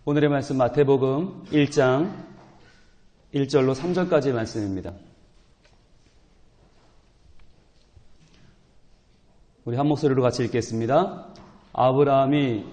오늘의 말씀 마태복음 1장 1절로 3절까지의 말씀입니다. 우리 한 목소리로 같이 읽겠습니다. 아브라함이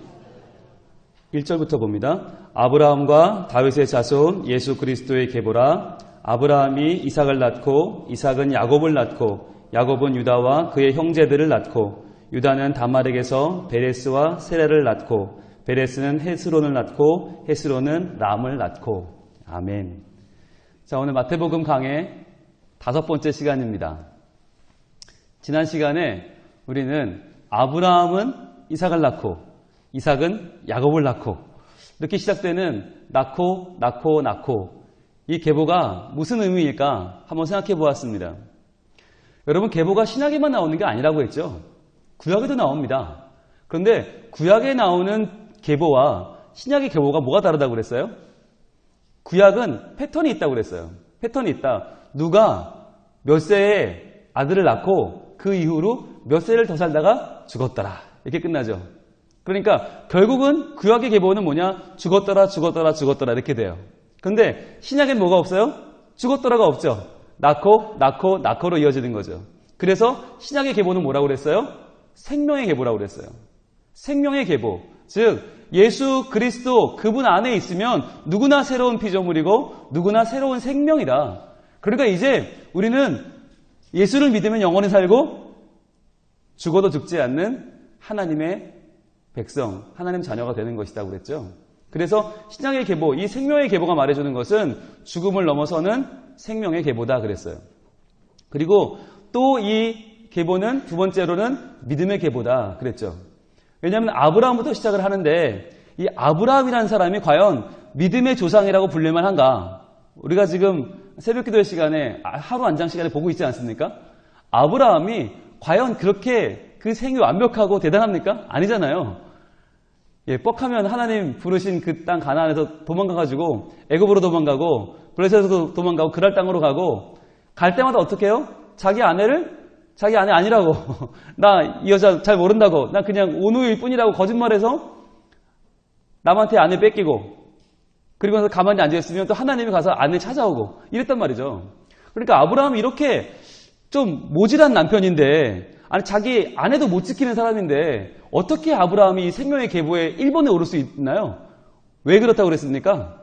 1절부터 봅니다. 아브라함과 다윗의 자손 예수 그리스도의 계보라. 아브라함이 이삭을 낳고 이삭은 야곱을 낳고 야곱은 유다와 그의 형제들을 낳고 유다는 다말에게서 베레스와 세레를 낳고 베레스는 헤스론을 낳고 헤스론은 람을 낳고. 아멘. 자, 오늘 마태복음 강의 5번째 시간입니다. 지난 시간에 우리는 아브라함은 이삭을 낳고 이삭은 야곱을 낳고 이렇게 시작되는 낳고 이 계보가 무슨 의미일까 한번 생각해 보았습니다. 여러분, 계보가 신약에만 나오는 게 아니라고 했죠. 구약에도 나옵니다. 그런데 구약에 나오는 계보와 신약의 계보가 뭐가 다르다고 그랬어요? 구약은 패턴이 있다고 그랬어요. 패턴이 있다. 누가 몇 세에 아들을 낳고 그 이후로 몇 세를 더 살다가 죽었더라. 이렇게 끝나죠. 그러니까 결국은 구약의 계보는 뭐냐? 죽었더라 이렇게 돼요. 근데 신약엔 뭐가 없어요? 죽었더라가 없죠. 낳고로 이어지는 거죠. 그래서 신약의 계보는 뭐라고 그랬어요? 생명의 계보라고 그랬어요. 생명의 계보. 즉 예수 그리스도 그분 안에 있으면 누구나 새로운 피조물이고 누구나 새로운 생명이다. 그러니까 이제 우리는 예수를 믿으면 영원히 살고 죽어도 죽지 않는 하나님의 백성, 하나님 자녀가 되는 것이라고 그랬죠. 그래서 신약의 계보, 이 생명의 계보가 말해주는 것은 죽음을 넘어서는 생명의 계보다 그랬어요. 그리고 또 이 계보는 두 번째로는 믿음의 계보다 그랬죠. 왜냐하면 아브라함부터 시작을 하는데 이 아브라함이라는 사람이 과연 믿음의 조상이라고 불릴만 한가? 우리가 지금 새벽기도의 시간에 하루 안장 시간에 보고 있지 않습니까? 아브라함이 과연 그렇게 그 생이 완벽하고 대단합니까? 아니잖아요. 예, 뻑하면 하나님 부르신 그 땅 가나안에서 도망가가지고 애굽으로 도망가고 블레셋에서 도망가고 그랄 땅으로 가고 갈 때마다 어떻게 해요? 자기 아내 아니라고 나 이 여자 잘 모른다고 나 그냥 온우일 뿐이라고 거짓말해서 남한테 아내 뺏기고 그리고 나서 가만히 앉아있으면 또 하나님이 가서 아내 찾아오고 이랬단 말이죠. 그러니까 아브라함이 이렇게 좀 모질한 남편인데 아니 자기 아내도 못 지키는 사람인데 어떻게 아브라함이 생명의 계보에 1번에 오를 수 있나요? 왜 그렇다고 그랬습니까?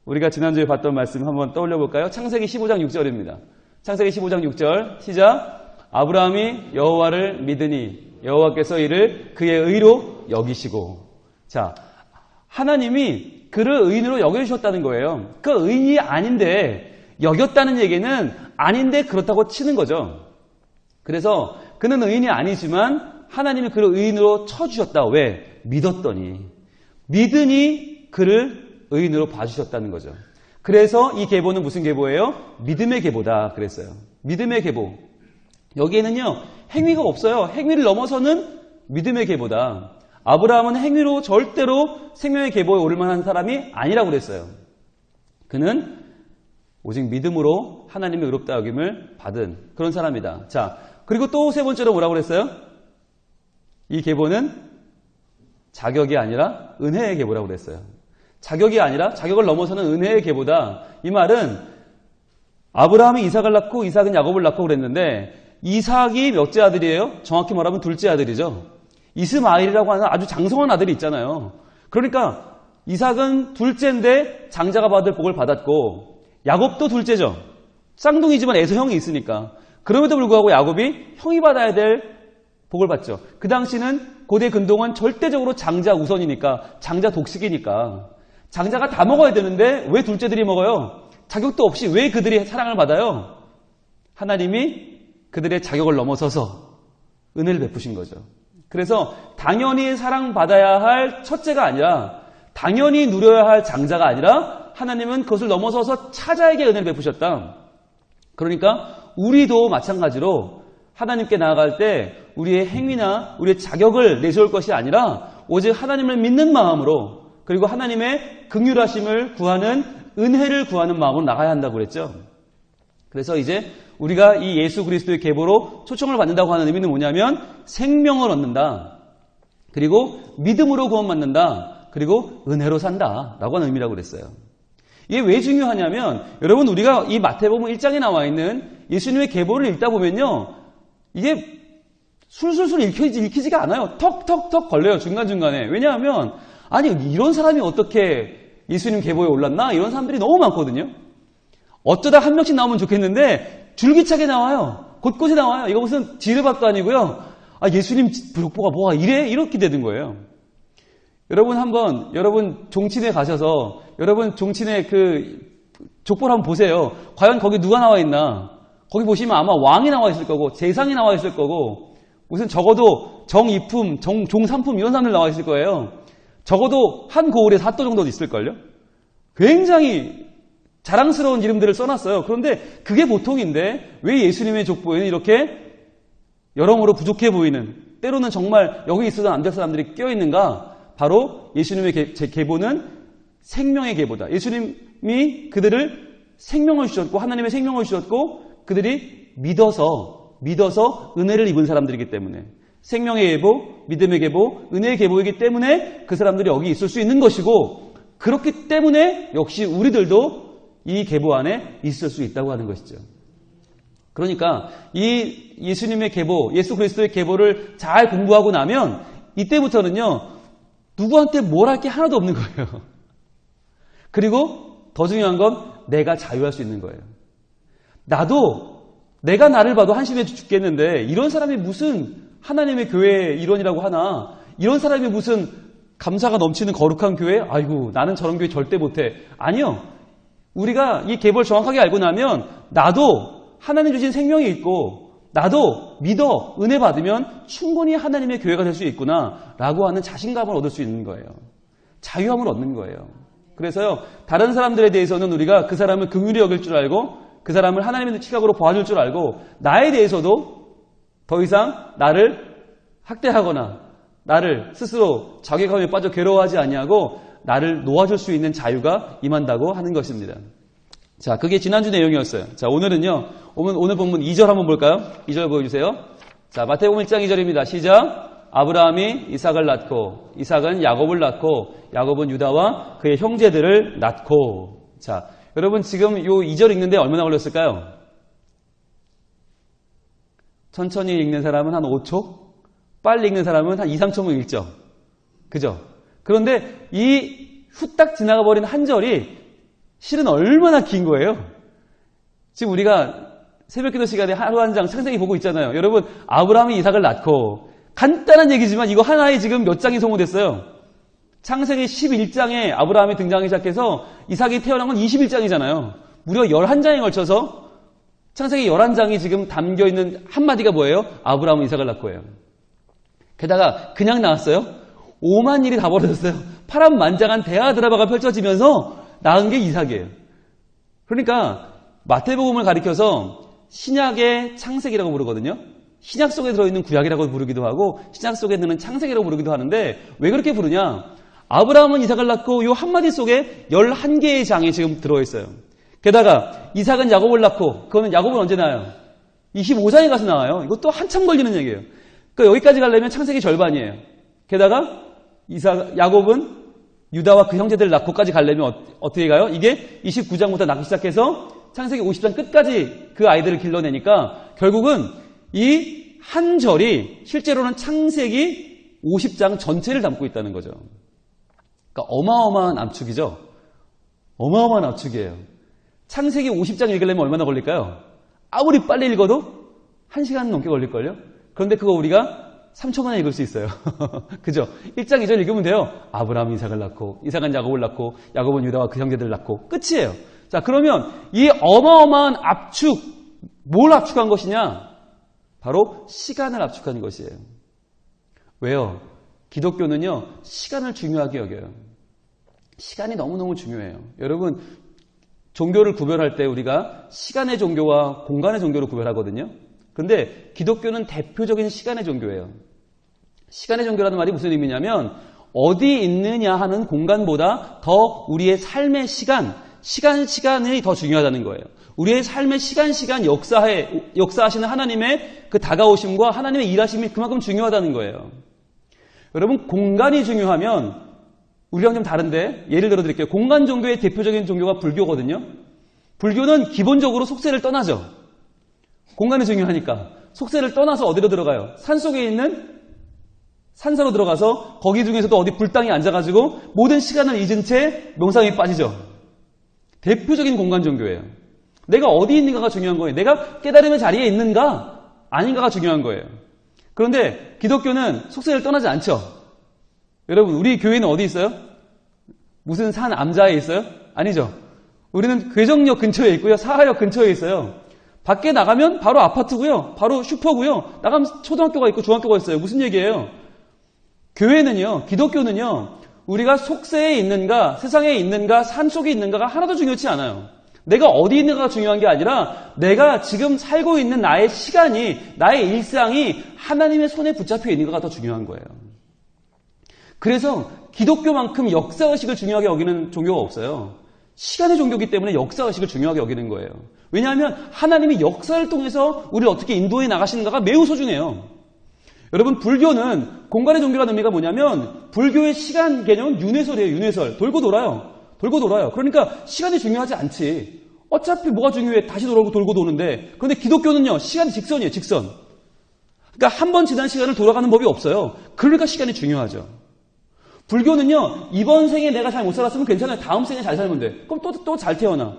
우리가 지난주에 봤던 말씀 한번 떠올려 볼까요? 창세기 15장 6절입니다. 창세기 15장 6절 시작. 아브라함이 여호와를 믿으니 여호와께서 이를 그의 의로 여기시고. 자, 하나님이 그를 의인으로 여겨주셨다는 거예요. 그 의인이 아닌데 여겼다는 얘기는 아닌데 그렇다고 치는 거죠. 그래서 그는 의인이 아니지만 하나님이 그를 의인으로 쳐주셨다. 왜? 믿었더니. 믿으니 그를 의인으로 봐주셨다는 거죠. 그래서 이 계보는 무슨 계보예요? 믿음의 계보다 그랬어요. 믿음의 계보. 여기에는요, 행위가 없어요. 행위를 넘어서는 믿음의 계보다. 아브라함은 행위로 절대로 생명의 계보에 오를 만한 사람이 아니라고 그랬어요. 그는 오직 믿음으로 하나님의 의롭다 여김을 받은 그런 사람이다. 자, 그리고 또 세 번째로 뭐라고 그랬어요? 이 계보는 자격이 아니라 은혜의 계보라고 그랬어요. 자격이 아니라 자격을 넘어서는 은혜의 계보다. 이 말은 아브라함이 이삭을 낳고 이삭은 야곱을 낳고 그랬는데 이삭이 몇째 아들이에요? 정확히 말하면 둘째 아들이죠. 이스마엘이라고 하는 아주 장성한 아들이 있잖아요. 그러니까 이삭은 둘째인데 장자가 받을 복을 받았고 야곱도 둘째죠. 쌍둥이지만 에서 형이 있으니까. 그럼에도 불구하고 야곱이 형이 받아야 될 복을 받죠. 그 당시는 고대 근동은 절대적으로 장자 우선이니까 장자 독식이니까 장자가 다 먹어야 되는데 왜 둘째들이 먹어요? 자격도 없이 왜 그들이 사랑을 받아요? 하나님이 그들의 자격을 넘어서서 은혜를 베푸신 거죠. 그래서 당연히 사랑받아야 할 첫째가 아니라 당연히 누려야 할 장자가 아니라 하나님은 그것을 넘어서서 차자에게 은혜를 베푸셨다. 그러니까 우리도 마찬가지로 하나님께 나아갈 때 우리의 행위나 우리의 자격을 내세울 것이 아니라 오직 하나님을 믿는 마음으로 그리고 하나님의 긍휼하심을 구하는 은혜를 구하는 마음으로 나가야 한다고 그랬죠. 그래서 이제 우리가 이 예수 그리스도의 계보로 초청을 받는다고 하는 의미는 뭐냐면 생명을 얻는다. 그리고 믿음으로 구원받는다. 그리고 은혜로 산다 라고 하는 의미라고 그랬어요. 이게 왜 중요하냐면 여러분 우리가 이 마태복음 1장에 나와 있는 예수님의 계보를 읽다 보면요. 이게 술술술 읽히지가 않아요. 턱턱턱 걸려요. 중간중간에. 왜냐하면 아니 이런 사람이 어떻게 예수님 계보에 올랐나? 이런 사람들이 너무 많거든요. 어쩌다 한 명씩 나오면 좋겠는데 줄기차게 나와요. 곳곳에 나와요. 이거 무슨 지르밭도 아니고요. 아 예수님 족보가 뭐가 이래? 이렇게 되는 거예요. 여러분 종친회 가셔서 여러분 종친회 그 족보를 한번 보세요. 과연 거기 누가 나와 있나? 거기 보시면 아마 왕이 나와 있을 거고 재상이 나와 있을 거고 무슨 적어도 정이품, 종삼품 이런 사람들 나와 있을 거예요. 적어도 한 고을에 사도 정도 있을걸요? 굉장히 자랑스러운 이름들을 써놨어요. 그런데 그게 보통인데 왜 예수님의 족보에는 이렇게 여러모로 부족해 보이는 때로는 정말 여기 있어도 안 될 사람들이 껴있는가? 바로 예수님의 계보는 생명의 계보다. 예수님이 그들을 생명을 주셨고 하나님의 생명을 주셨고 그들이 믿어서 은혜를 입은 사람들이기 때문에 생명의 계보, 믿음의 계보, 은혜의 계보이기 때문에 그 사람들이 여기 있을 수 있는 것이고 그렇기 때문에 역시 우리들도 이 계보 안에 있을 수 있다고 하는 것이죠. 그러니까 이 예수님의 계보, 예수 그리스도의 계보를 잘 공부하고 나면 이때부터는요. 누구한테 뭘 할 게 하나도 없는 거예요. 그리고 더 중요한 건 내가 자유할 수 있는 거예요. 내가 나를 봐도 한심해 죽겠는데 이런 사람이 무슨 하나님의 교회의 일원이라고 하나 이런 사람이 무슨 감사가 넘치는 거룩한 교회? 아이고 나는 저런 교회 절대 못해. 아니요. 우리가 이 계보를 정확하게 알고 나면 나도 하나님 주신 생명이 있고 나도 믿어 은혜 받으면 충분히 하나님의 교회가 될 수 있구나 라고 하는 자신감을 얻을 수 있는 거예요. 자유함을 얻는 거예요. 그래서요 다른 사람들에 대해서는 우리가 그 사람을 긍휼히 여길 줄 알고 그 사람을 하나님의 시각으로 봐줄 줄 알고 나에 대해서도 더 이상 나를 학대하거나 나를 스스로 자괴감에 빠져 괴로워하지 아니하고 나를 놓아줄 수 있는 자유가 임한다고 하는 것입니다. 자, 그게 지난주 내용이었어요. 자, 오늘은요. 오늘 본문 2절 한번 볼까요? 2절 보여주세요. 자, 마태복음 1장 2절입니다. 시작. 아브라함이 이삭을 낳고 이삭은 야곱을 낳고 야곱은 유다와 그의 형제들을 낳고. 자, 여러분 지금 요 2절 읽는데 얼마나 걸렸을까요? 천천히 읽는 사람은 한 5초? 빨리 읽는 사람은 한 2, 3초면 읽죠. 그죠? 그런데 이 후딱 지나가 버린 한 절이 실은 얼마나 긴 거예요? 지금 우리가 새벽기도 시간에 하루 한 장 창세기 보고 있잖아요. 여러분 아브라함이 이삭을 낳고 간단한 얘기지만 이거 하나에 지금 몇 장이 소모됐어요. 창세기 11장에 아브라함이 등장하기 시작해서 이삭이 태어난 건 21장이잖아요. 무려 11장에 걸쳐서 창세기 11장이 지금 담겨있는 한마디가 뭐예요? 아브라함은 이삭을 낳고예요. 게다가 그냥 나왔어요. 오만 일이 다 벌어졌어요. 파란만장한 대하 드라마가 펼쳐지면서 낳은 게 이삭이에요. 그러니까 마태복음을 가리켜서 신약의 창세기라고 부르거든요. 신약 속에 들어있는 구약이라고 부르기도 하고 신약 속에 드는 창세기라고 부르기도 하는데 왜 그렇게 부르냐? 아브라함은 이삭을 낳고 이 한마디 속에 11개의 장이 지금 들어있어요. 게다가 이삭은 야곱을 낳고 그거는 야곱은 언제 나와요? 25장에 가서 나와요. 이것도 한참 걸리는 얘기예요. 그러니까 여기까지 가려면 창세기 절반이에요. 게다가 야곱은 유다와 그 형제들을 낳고까지 가려면 어떻게 가요? 이게 29장부터 낳기 시작해서 창세기 50장 끝까지 그 아이들을 길러내니까 결국은 이 한 절이 실제로는 창세기 50장 전체를 담고 있다는 거죠. 그러니까 어마어마한 압축이죠. 어마어마한 압축이에요. 창세기 50장 읽으려면 얼마나 걸릴까요? 아무리 빨리 읽어도 1시간 넘게 걸릴걸요? 그런데 그거 우리가 3초 만에 읽을 수 있어요. 그죠? 1장 2절 읽으면 돼요. 아브라함이 이삭을 낳고 이삭은 야곱을 낳고 야곱은 유다와 그 형제들을 낳고 끝이에요. 자, 그러면 이 어마어마한 압축, 뭘 압축한 것이냐? 바로 시간을 압축한 것이에요. 왜요? 기독교는요, 시간을 중요하게 여겨요. 시간이 너무너무 중요해요. 여러분, 종교를 구별할 때 우리가 시간의 종교와 공간의 종교를 구별하거든요. 그런데 기독교는 대표적인 시간의 종교예요. 시간의 종교라는 말이 무슨 의미냐면 어디 있느냐 하는 공간보다 더 우리의 삶의 시간이 더 중요하다는 거예요. 우리의 삶의 시간 역사하시는 하나님의 그 다가오심과 하나님의 일하심이 그만큼 중요하다는 거예요. 여러분, 공간이 중요하면 우리랑 좀 다른데 예를 들어 드릴게요. 공간 종교의 대표적인 종교가 불교거든요. 불교는 기본적으로 속세를 떠나죠. 공간이 중요하니까. 속세를 떠나서 어디로 들어가요? 산속에 있는 산사로 들어가서 거기 중에서도 어디 불당에 앉아가지고 모든 시간을 잊은 채 명상에 빠지죠. 대표적인 공간 종교예요. 내가 어디 있는가가 중요한 거예요. 내가 깨달음의 자리에 있는가 아닌가가 중요한 거예요. 그런데 기독교는 속세를 떠나지 않죠. 여러분, 우리 교회는 어디 있어요? 무슨 산 암자에 있어요? 아니죠. 우리는 괴정역 근처에 있고요. 사하역 근처에 있어요. 밖에 나가면 바로 아파트고요. 바로 슈퍼고요. 나가면 초등학교가 있고 중학교가 있어요. 무슨 얘기예요? 교회는요, 기독교는요, 우리가 속세에 있는가, 세상에 있는가, 산속에 있는가가 하나도 중요치 않아요. 내가 어디 있는가가 중요한 게 아니라 내가 지금 살고 있는 나의 시간이, 나의 일상이 하나님의 손에 붙잡혀 있는가가 더 중요한 거예요. 그래서 기독교만큼 역사의식을 중요하게 여기는 종교가 없어요. 시간의 종교이기 때문에 역사의식을 중요하게 여기는 거예요. 왜냐하면 하나님이 역사를 통해서 우리를 어떻게 인도해 나가시는가가 매우 소중해요. 여러분, 불교는 공간의 종교라는 의미가 뭐냐면 불교의 시간 개념은 윤회설이에요. 윤회설. 돌고 돌아요. 돌고 돌아요. 그러니까 시간이 중요하지 않지. 어차피 뭐가 중요해? 다시 돌아오고 돌고 도는데. 그런데 기독교는요. 시간이 직선이에요. 직선. 그러니까 한 번 지난 시간을 돌아가는 법이 없어요. 그러니까 시간이 중요하죠. 불교는요. 이번 생에 내가 잘 못 살았으면 괜찮아요. 다음 생에 잘 살면 돼. 그럼 또 잘 태어나.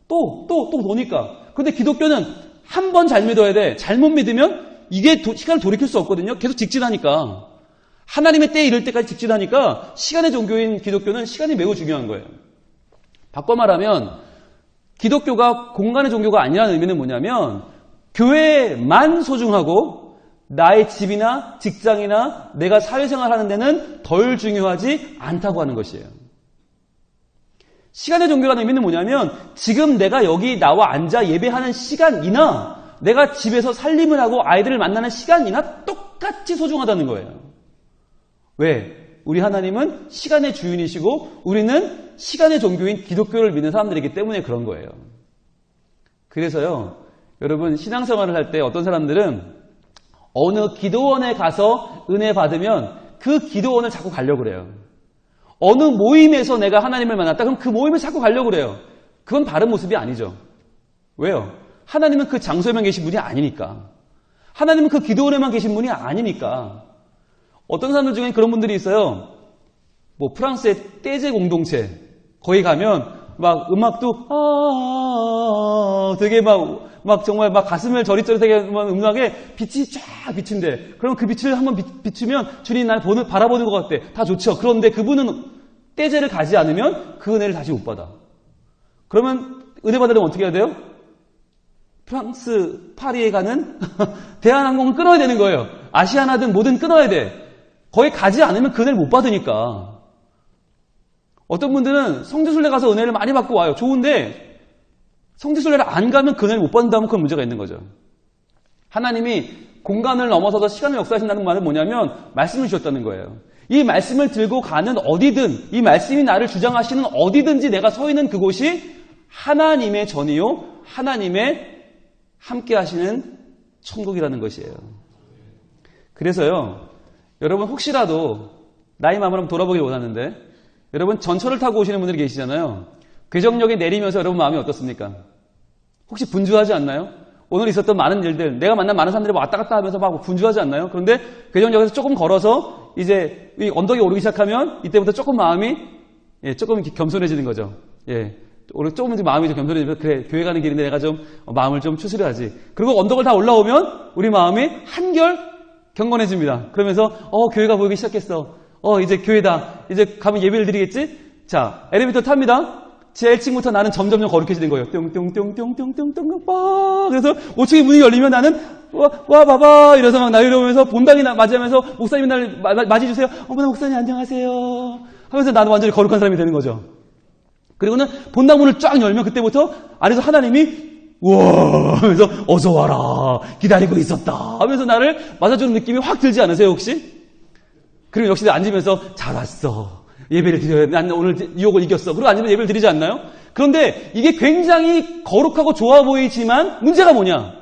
또 노니까. 그런데 기독교는 한 번 잘 믿어야 돼. 잘못 믿으면 이게 시간을 돌이킬 수 없거든요. 계속 직진하니까. 하나님의 때에 이를 때까지 직진하니까 시간의 종교인 기독교는 시간이 매우 중요한 거예요. 바꿔 말하면 기독교가 공간의 종교가 아니라는 의미는 뭐냐면 교회만 소중하고 나의 집이나 직장이나 내가 사회생활하는 데는 덜 중요하지 않다고 하는 것이에요. 시간의 종교라는 의미는 뭐냐면 지금 내가 여기 나와 앉아 예배하는 시간이나 내가 집에서 살림을 하고 아이들을 만나는 시간이나 똑같이 소중하다는 거예요. 왜? 우리 하나님은 시간의 주인이시고 우리는 시간의 종교인 기독교를 믿는 사람들이기 때문에 그런 거예요. 그래서요, 여러분 신앙생활을 할 때 어떤 사람들은 어느 기도원에 가서 은혜 받으면 그 기도원을 자꾸 가려고 그래요. 어느 모임에서 내가 하나님을 만났다 그럼 그 모임을 자꾸 가려고 그래요. 그건 바른 모습이 아니죠. 왜요? 하나님은 그 장소에만 계신 분이 아니니까. 하나님은 그 기도원에만 계신 분이 아니니까. 어떤 사람들 중에 그런 분들이 있어요. 뭐 프랑스의 떼제 공동체 거기 가면 막 음악도 되게 막 정말 막 가슴을 저릿저릿하게 음악에 빛이 쫙 비친대. 그럼 그 빛을 한번 비추면 주님 날 바라보는 것 같대. 다 좋죠. 그런데 그분은 떼제를 가지 않으면 그 은혜를 다시 못 받아. 그러면 은혜 받으려면 어떻게 해야 돼요? 프랑스 파리에 가는 대한항공을 끊어야 되는 거예요. 아시아나든 뭐든 끊어야 돼. 거기 가지 않으면 그 은혜를 못 받으니까. 어떤 분들은 성지순례 가서 은혜를 많이 받고 와요. 좋은데 성지순례를 안 가면 그 은혜를 못 받는다면 그건 문제가 있는 거죠. 하나님이 공간을 넘어서서 시간을 역사하신다는 말은 뭐냐면 말씀을 주셨다는 거예요. 이 말씀을 들고 가는 어디든 이 말씀이 나를 주장하시는 어디든지 내가 서 있는 그곳이 하나님의 전이요 하나님의 함께 하시는 천국이라는 것이에요. 그래서요, 여러분 혹시라도 나이 마음을 한번 돌아보길 원하는데 여러분 전철을 타고 오시는 분들이 계시잖아요. 괴정역에 내리면서 여러분 마음이 어떻습니까? 혹시 분주하지 않나요? 오늘 있었던 많은 일들, 내가 만난 많은 사람들이 왔다 갔다 하면서 막 분주하지 않나요? 그런데 괴정역에서 조금 걸어서 이제 이 언덕에 오르기 시작하면 이때부터 조금 마음이 조금 겸손해지는 거죠. 조금 이제 마음이 좀 겸손해지면 그래 교회 가는 길인데 내가 좀 마음을 좀 추스려야지. 그리고 언덕을 다 올라오면 우리 마음이 한결 경건해집니다. 그러면서 교회가 보이기 시작했어. 이제 교회다. 이제 가면 예배를 드리겠지? 자, 엘리베이터 탑니다. 지하 1층부터 나는 점점 거룩해지는 거예요. 띵띵띵띵띵띵띵띵 빠. 그래서 5층의 문이 열리면 나는 와 봐봐 이러면서 막 나이러면서 본당이 맞이하면서 목사님이 날 맞이해 주세요. 어머나 목사님 안녕하세요. 하면서 나는 완전히 거룩한 사람이 되는 거죠. 그리고는 본당 문을 쫙 열면 그때부터 안에서 하나님이 우와 하면서 어서 와라 기다리고 있었다 하면서 나를 맞아주는 느낌이 확 들지 않으세요 혹시? 그리고 역시 앉으면서 잘 왔어. 예배를 드려야 돼. 난 오늘 유혹을 이겼어. 그리고 앉으면 예배를 드리지 않나요? 그런데 이게 굉장히 거룩하고 좋아 보이지만 문제가 뭐냐?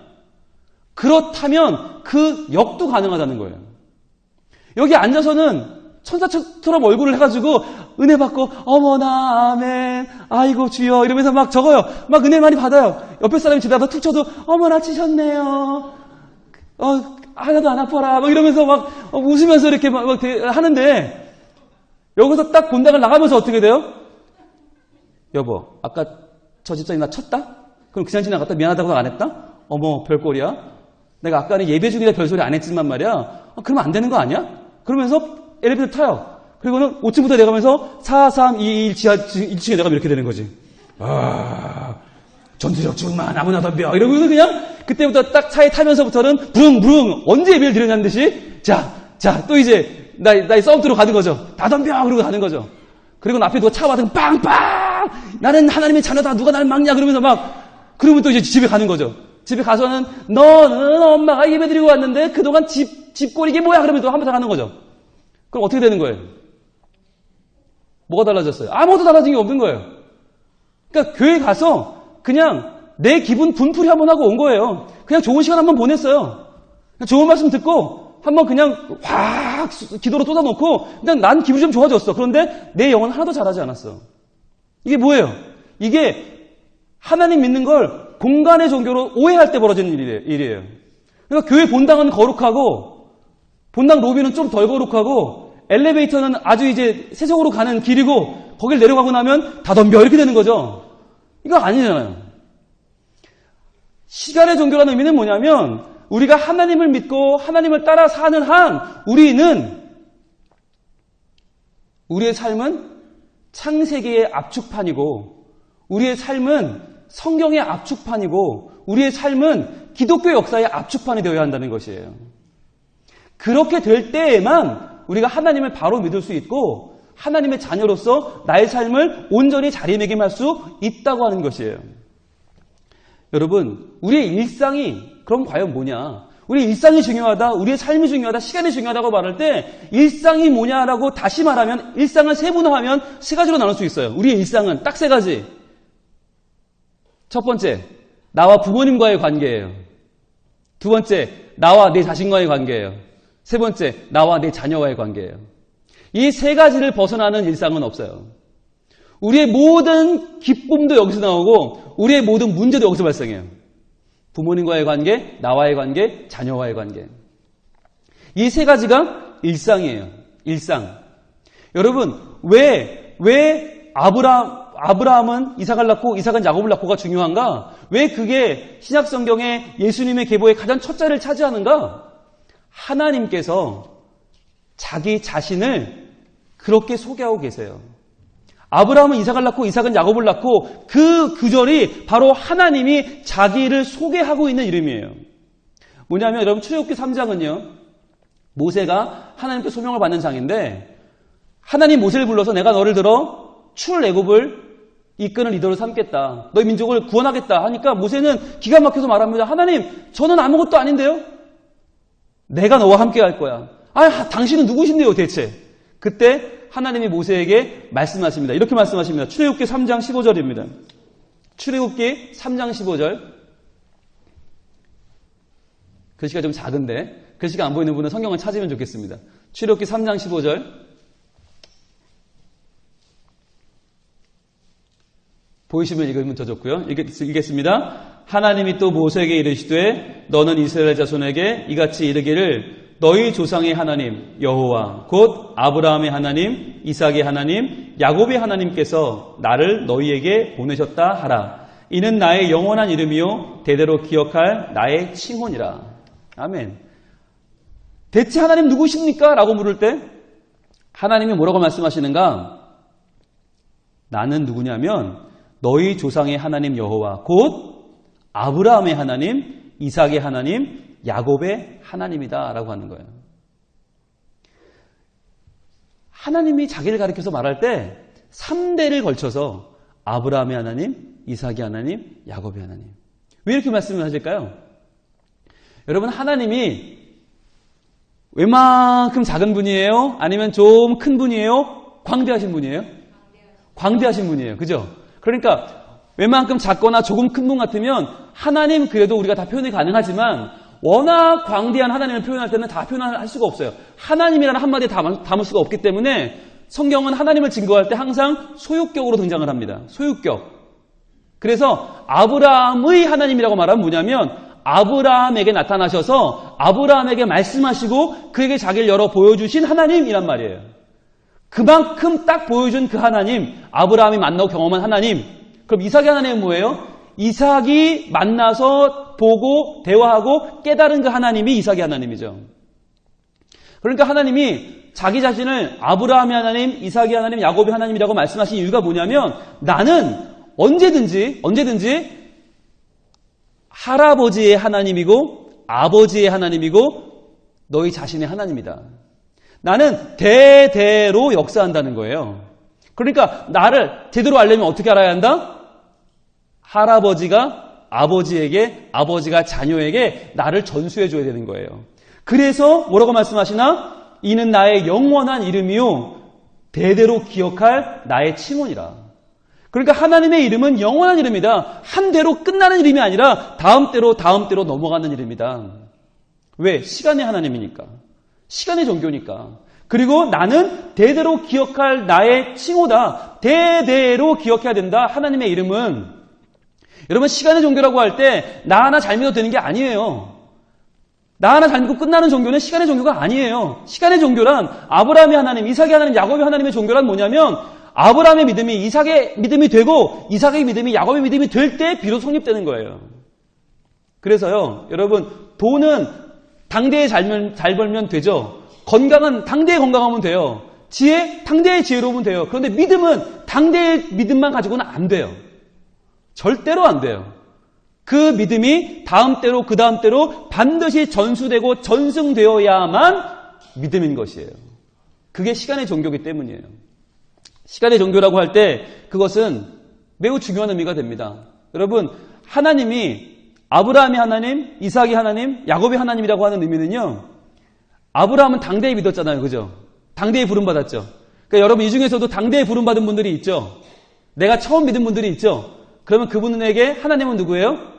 그렇다면 그 역도 가능하다는 거예요. 여기 앉아서는 천사처럼 얼굴을 해가지고 은혜 받고 어머나 아멘 아이고 주여 이러면서 막 적어요. 막 은혜 많이 받아요. 옆에 사람이 지나가서 툭 쳐도 어머나 치셨네요. 하나도 안 아파라 막 이러면서 막 웃으면서 이렇게 막 하는데 여기서 딱 본당을 나가면서 어떻게 돼요? 여보 아까 저 집사님 나 쳤다? 그럼 그냥 지나갔다 미안하다고 안 했다? 어머 별꼴이야. 내가 아까는 예배 중이라 별소리 안 했지만 말이야. 그러면 안 되는 거 아니야? 그러면서 엘리베이터 타요. 그리고는 5층부터 내려가면서 4, 3, 2, 1 지하 1층에 내려가면 이렇게 되는 거지. 전투력 충만 아무나 덤벼 이러면서 그냥 그때부터 딱 차에 타면서부터는 부릉부릉 언제 예배를 드렸냐는 듯이 자 또 이제 나의 썸트로 가는 거죠. 다 덤벼 그러고 가는 거죠. 그리고 앞에 누가 차 받으면 빵빵 나는 하나님의 자녀다 누가 나를 막냐 그러면서 막 그러면 또 이제 집에 가는 거죠. 집에 가서는 너는 엄마가 예배 드리고 왔는데 그동안 집골 이게 뭐야 그러면 또 한 번 더 가는 거죠. 그럼 어떻게 되는 거예요? 뭐가 달라졌어요? 아무것도 달라진 게 없는 거예요. 그러니까 교회 가서 그냥 내 기분 분풀이 한번 하고 온 거예요. 그냥 좋은 시간 한번 보냈어요. 좋은 말씀 듣고 한번 그냥 확 기도로 쏟아놓고 그냥 난 기분이 좀 좋아졌어. 그런데 내 영혼은 하나도 잘하지 않았어. 이게 뭐예요? 이게 하나님 믿는 걸 공간의 종교로 오해할 때 벌어지는 일이에요. 그러니까 교회 본당은 거룩하고 본당 로비는 좀 덜 거룩하고 엘리베이터는 아주 이제 세속으로 가는 길이고 거길 내려가고 나면 다 덤벼 이렇게 되는 거죠. 이거 아니잖아요. 시간의 종교라는 의미는 뭐냐면 우리가 하나님을 믿고 하나님을 따라 사는 한 우리의 삶은 창세기의 압축판이고 우리의 삶은 성경의 압축판이고 우리의 삶은 기독교의 역사의 압축판이 되어야 한다는 것이에요. 그렇게 될 때에만 우리가 하나님을 바로 믿을 수 있고 하나님의 자녀로서 나의 삶을 온전히 자리매김할 수 있다고 하는 것이에요. 여러분, 우리의 일상이 그럼 과연 뭐냐? 우리 일상이 중요하다, 우리의 삶이 중요하다, 시간이 중요하다고 말할 때 일상이 뭐냐라고 다시 말하면 일상을 세분화하면 세 가지로 나눌 수 있어요. 우리의 일상은 딱 세 가지. 첫 번째, 나와 부모님과의 관계예요. 두 번째, 나와 내 자신과의 관계예요. 세 번째, 나와 내 자녀와의 관계예요. 이 세 가지를 벗어나는 일상은 없어요. 우리의 모든 기쁨도 여기서 나오고 우리의 모든 문제도 여기서 발생해요. 부모님과의 관계, 나와의 관계, 자녀와의 관계. 이 세 가지가 일상이에요. 일상. 여러분, 왜 아브라함은 이삭을 낳고 이삭은 야곱을 낳고가 중요한가? 왜 그게 신약 성경에 예수님의 계보의 가장 첫 자리를 차지하는가? 하나님께서 자기 자신을 그렇게 소개하고 계세요. 아브라함은 이삭을 낳고 이삭은 야곱을 낳고 그 구절이 바로 하나님이 자기를 소개하고 있는 이름이에요. 뭐냐면 여러분 출애굽기 3장은요. 모세가 하나님께 소명을 받는 장인데 하나님 모세를 불러서 내가 너를 들어 출애굽을 이끄는 리더를 삼겠다. 너희 민족을 구원하겠다 하니까 모세는 기가 막혀서 말합니다. 하나님 저는 아무것도 아닌데요. 내가 너와 함께 할 거야. 당신은 누구신데요 대체. 그때 하나님이 모세에게 말씀하십니다. 이렇게 말씀하십니다. 출애굽기 3장 15절입니다. 출애굽기 3장 15절. 글씨가 좀 작은데 글씨가 안 보이는 분은 성경을 찾으면 좋겠습니다. 출애굽기 3장 15절. 보이시면 읽으면 더 좋고요. 읽겠습니다. 하나님이 또 모세에게 이르시되 너는 이스라엘 자손에게 이같이 이르기를 너희 조상의 하나님 여호와 곧 아브라함의 하나님 이삭의 하나님 야곱의 하나님께서 나를 너희에게 보내셨다 하라. 이는 나의 영원한 이름이요 대대로 기억할 나의 칭혼이라. 아멘. 대체 하나님 누구십니까? 라고 물을 때 하나님이 뭐라고 말씀하시는가? 나는 누구냐면 너희 조상의 하나님 여호와 곧 아브라함의 하나님 이삭의 하나님 야곱의 하나님이다 라고 하는 거예요. 하나님이 자기를 가리켜서 말할 때 3대를 걸쳐서 아브라함의 하나님, 이삭의 하나님, 야곱의 하나님. 왜 이렇게 말씀을 하실까요? 여러분 하나님이 웬만큼 작은 분이에요? 아니면 좀 큰 분이에요? 광대하신 분이에요? 광대하신 분이에요. 그죠? 그러니까 웬만큼 작거나 조금 큰 분 같으면 하나님 그래도 우리가 다 표현이 가능하지만 워낙 광대한 하나님을 표현할 때는 다 표현할 수가 없어요. 하나님이라는 한마디에 담을 수가 없기 때문에 성경은 하나님을 증거할 때 항상 소유격으로 등장을 합니다. 소유격. 그래서 아브라함의 하나님이라고 말하면 뭐냐면 아브라함에게 나타나셔서 아브라함에게 말씀하시고 그에게 자기를 열어 보여주신 하나님이란 말이에요. 그만큼 딱 보여준 그 하나님, 아브라함이 만나고 경험한 하나님. 그럼 이삭의 하나님은 뭐예요? 이삭이 만나서 보고 대화하고 깨달은 그 하나님이 이삭의 하나님이죠. 그러니까 하나님이 자기 자신을 아브라함의 하나님, 이삭의 하나님, 야곱의 하나님이라고 말씀하신 이유가 뭐냐면 나는 언제든지 할아버지의 하나님이고 아버지의 하나님이고 너희 자신의 하나님이다. 나는 대대로 역사한다는 거예요. 그러니까 나를 제대로 알려면 어떻게 알아야 한다? 할아버지가 아버지에게, 아버지가 자녀에게 나를 전수해 줘야 되는 거예요. 그래서 뭐라고 말씀하시나? 이는 나의 영원한 이름이요 대대로 기억할 나의 칭언이라. 그러니까 하나님의 이름은 영원한 이름이다. 한 대로 끝나는 이름이 아니라 다음 대로 넘어가는 이름이다. 왜? 시간의 하나님이니까. 시간의 종교니까. 그리고 나는 대대로 기억할 나의 칭호다. 대대로 기억해야 된다. 하나님의 이름은. 여러분 시간의 종교라고 할 때 나 하나 잘 믿어도 되는 게 아니에요. 나 하나 잘 믿고 끝나는 종교는 시간의 종교가 아니에요. 시간의 종교란 아브라함의 하나님, 이삭의 하나님, 야곱의 하나님의 종교란 뭐냐면 아브라함의 믿음이 이삭의 믿음이 되고 이삭의 믿음이 야곱의 믿음이 될 때 비로소 성립되는 거예요. 그래서요, 여러분 돈은 당대에 잘 벌면 되죠. 건강은 당대에 건강하면 돼요. 지혜, 당대의 지혜로우면 돼요. 그런데 믿음은 당대의 믿음만 가지고는 안 돼요. 절대로 안 돼요. 그 믿음이 다음 때로 그 다음 때로 반드시 전수되고 전승되어야만 믿음인 것이에요. 그게 시간의 종교이기 때문이에요. 시간의 종교라고 할 때 그것은 매우 중요한 의미가 됩니다. 여러분 하나님이 아브라함의 하나님, 이삭의 하나님, 야곱의 하나님이라고 하는 의미는요. 아브라함은 당대에 믿었잖아요. 그죠? 당대에 부름받았죠. 그러니까 여러분 이 중에서도 당대에 부름받은 분들이 있죠. 내가 처음 믿은 분들이 있죠. 그러면 그분에게 하나님은 누구예요?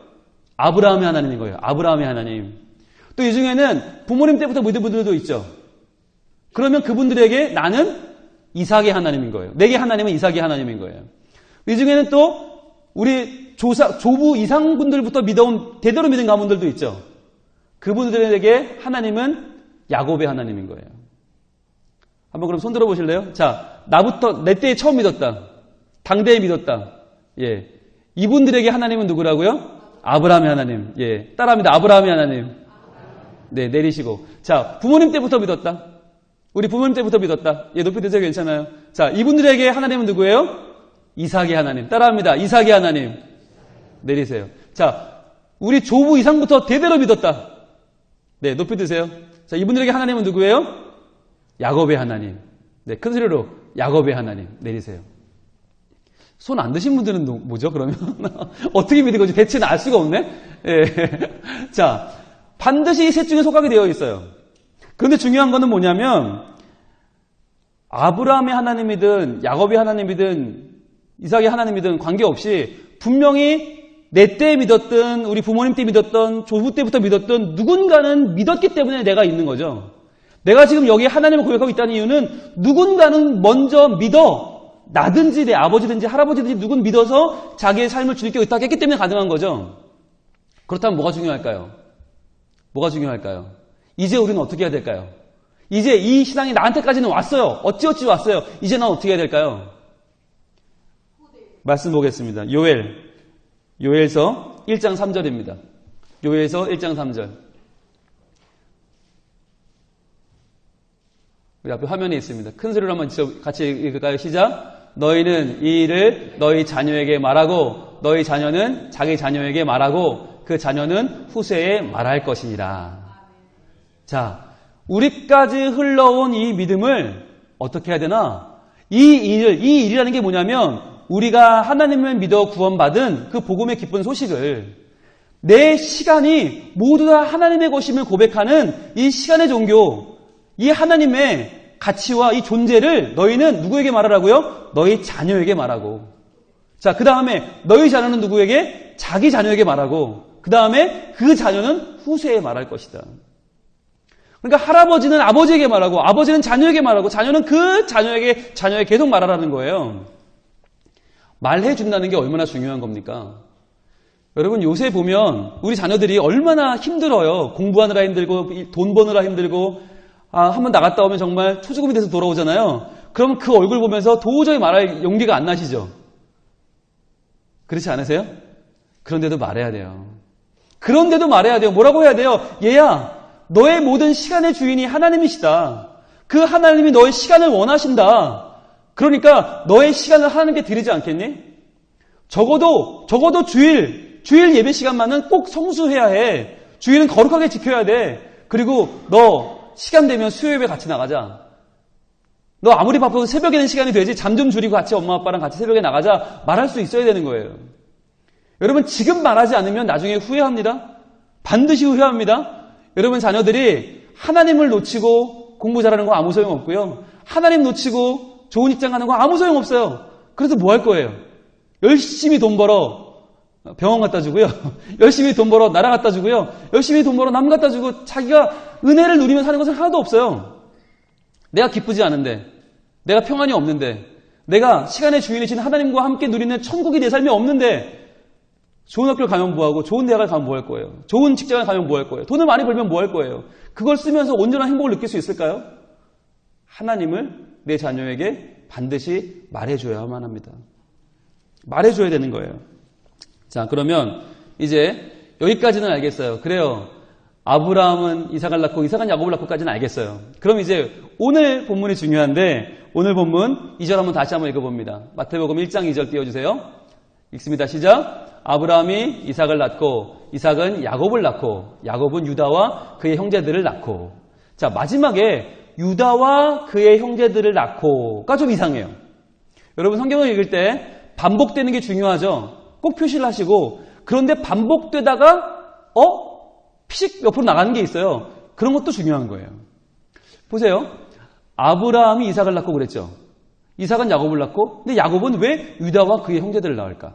아브라함의 하나님인 거예요. 아브라함의 하나님. 또 이 중에는 부모님 때부터 믿은 분들도 있죠. 그러면 그분들에게 나는 이삭의 하나님인 거예요. 내게 하나님은 이삭의 하나님인 거예요. 이 중에는 또 우리 조부 이상분들부터 믿어온 대대로 믿은 가문들도 있죠. 그분들에게 하나님은 야곱의 하나님인 거예요. 한번 그럼 손 들어 보실래요? 자, 나부터 내 때에 처음 믿었다. 당대에 믿었다. 예. 이분들에게 하나님은 누구라고요? 아브라함의 하나님. 예. 따라합니다. 아브라함의 하나님. 네, 내리시고. 자, 부모님 때부터 믿었다. 우리 부모님 때부터 믿었다. 예, 높이 드세요. 괜찮아요. 자, 이분들에게 하나님은 누구예요? 이삭의 하나님. 따라합니다. 이삭의 하나님. 내리세요. 자, 우리 조부 이상부터 대대로 믿었다. 네, 높이 드세요. 자, 이분들에게 하나님은 누구예요? 야곱의 하나님. 네, 큰 소리로 야곱의 하나님. 내리세요. 손 안 드신 분들은 뭐죠, 그러면? 어떻게 믿은 건지 대체는 알 수가 없네? 예. 자, 반드시 이 셋 중에 속하게 되어 있어요. 그런데 중요한 거는 뭐냐면, 아브라함의 하나님이든, 야곱의 하나님이든, 이삭의 하나님이든 관계없이 분명히 내 때 믿었던, 우리 부모님 때 믿었던, 조부 때부터 믿었던 누군가는 믿었기 때문에 내가 있는 거죠. 내가 지금 여기 하나님을 고백하고 있다는 이유는 누군가는 먼저 믿어. 나든지 내 아버지든지 할아버지든지 누군 믿어서 자기의 삶을 주님께 의탁했기 때문에 가능한 거죠. 그렇다면 뭐가 중요할까요? 뭐가 중요할까요? 이제 우리는 어떻게 해야 될까요? 이제 이 신앙이 나한테까지는 왔어요. 어찌어찌 왔어요. 이제 난 어떻게 해야 될까요? 말씀 보겠습니다. 요엘서 1장 3절입니다. 요엘서 1장 3절. 우리 앞에 화면에 있습니다. 큰 소리로 한번 같이 읽을까요? 시작. 너희는 이 일을 너희 자녀에게 말하고 너희 자녀는 자기 자녀에게 말하고 그 자녀는 후세에 말할 것이니라. 자, 우리까지 흘러온 이 믿음을 어떻게 해야 되나? 이 일이라는 게 뭐냐면 우리가 하나님을 믿어 구원받은 그 복음의 기쁜 소식을 내 시간이 모두 다 하나님의 것임을 고백하는 이 시간의 종교, 이 하나님의 가치와 이 존재를 너희는 누구에게 말하라고요? 너희 자녀에게 말하고. 자, 그 다음에 너희 자녀는 누구에게? 자기 자녀에게 말하고. 그 다음에 그 자녀는 후세에 말할 것이다. 그러니까 할아버지는 아버지에게 말하고 아버지는 자녀에게 말하고 자녀는 그 자녀에게 계속 말하라는 거예요. 말해준다는 게 얼마나 중요한 겁니까? 여러분 요새 보면 우리 자녀들이 얼마나 힘들어요. 공부하느라 힘들고 돈 버느라 힘들고 한번 나갔다 오면 정말 초조금이 돼서 돌아오잖아요. 그러면 그 얼굴 보면서 도저히 말할 용기가 안 나시죠? 그렇지 않으세요? 그런데도 말해야 돼요. 그런데도 말해야 돼요. 뭐라고 해야 돼요? 얘야, 너의 모든 시간의 주인이 하나님이시다. 그 하나님이 너의 시간을 원하신다. 그러니까 너의 시간을 하나님께 드리지 않겠니? 적어도 주일 예배 시간만은 꼭 성수해야 해. 주일은 거룩하게 지켜야 돼. 그리고 너 시간 되면 수요 예배 같이 나가자. 너 아무리 바빠도 새벽에는 시간이 되지. 잠 좀 줄이고 같이 엄마 아빠랑 같이 새벽에 나가자. 말할 수 있어야 되는 거예요. 여러분 지금 말하지 않으면 나중에 후회합니다. 반드시 후회합니다. 여러분 자녀들이 하나님을 놓치고 공부 잘하는 거 아무 소용없고요. 하나님 놓치고 좋은 직장 가는 거 아무 소용없어요. 그래서 뭐 할 거예요? 열심히 돈 벌어 병원 갖다 주고요. 열심히 돈 벌어 나라 갖다 주고요. 열심히 돈 벌어 남 갖다 주고 자기가 은혜를 누리며 사는 것은 하나도 없어요. 내가 기쁘지 않은데, 내가 평안이 없는데, 내가 시간의 주인이신 하나님과 함께 누리는 천국이 내 삶에 없는데 좋은 학교를 가면 뭐하고 좋은 대학을 가면 뭐 할 거예요? 좋은 직장을 가면 뭐 할 거예요? 돈을 많이 벌면 뭐 할 거예요? 그걸 쓰면서 온전한 행복을 느낄 수 있을까요? 하나님을 내 자녀에게 반드시 말해줘야만 합니다. 말해줘야 되는 거예요. 자, 그러면 이제 여기까지는 알겠어요. 그래요. 아브라함은 이삭을 낳고 이삭은 야곱을 낳고까지는 알겠어요. 그럼 이제 오늘 본문이 중요한데 오늘 본문 2절 한번 다시 한번 읽어봅니다. 마태복음 1장 2절 띄워주세요. 읽습니다. 시작. 아브라함이 이삭을 낳고 이삭은 야곱을 낳고 야곱은 유다와 그의 형제들을 낳고. 자, 마지막에 유다와 그의 형제들을 낳고가 좀 이상해요. 여러분 성경을 읽을 때 반복되는 게 중요하죠. 꼭 표시를 하시고 그런데 반복되다가 피식 옆으로 나가는 게 있어요. 그런 것도 중요한 거예요. 보세요. 아브라함이 이삭을 낳고 그랬죠. 이삭은 야곱을 낳고 근데 야곱은 왜 유다와 그의 형제들을 낳을까?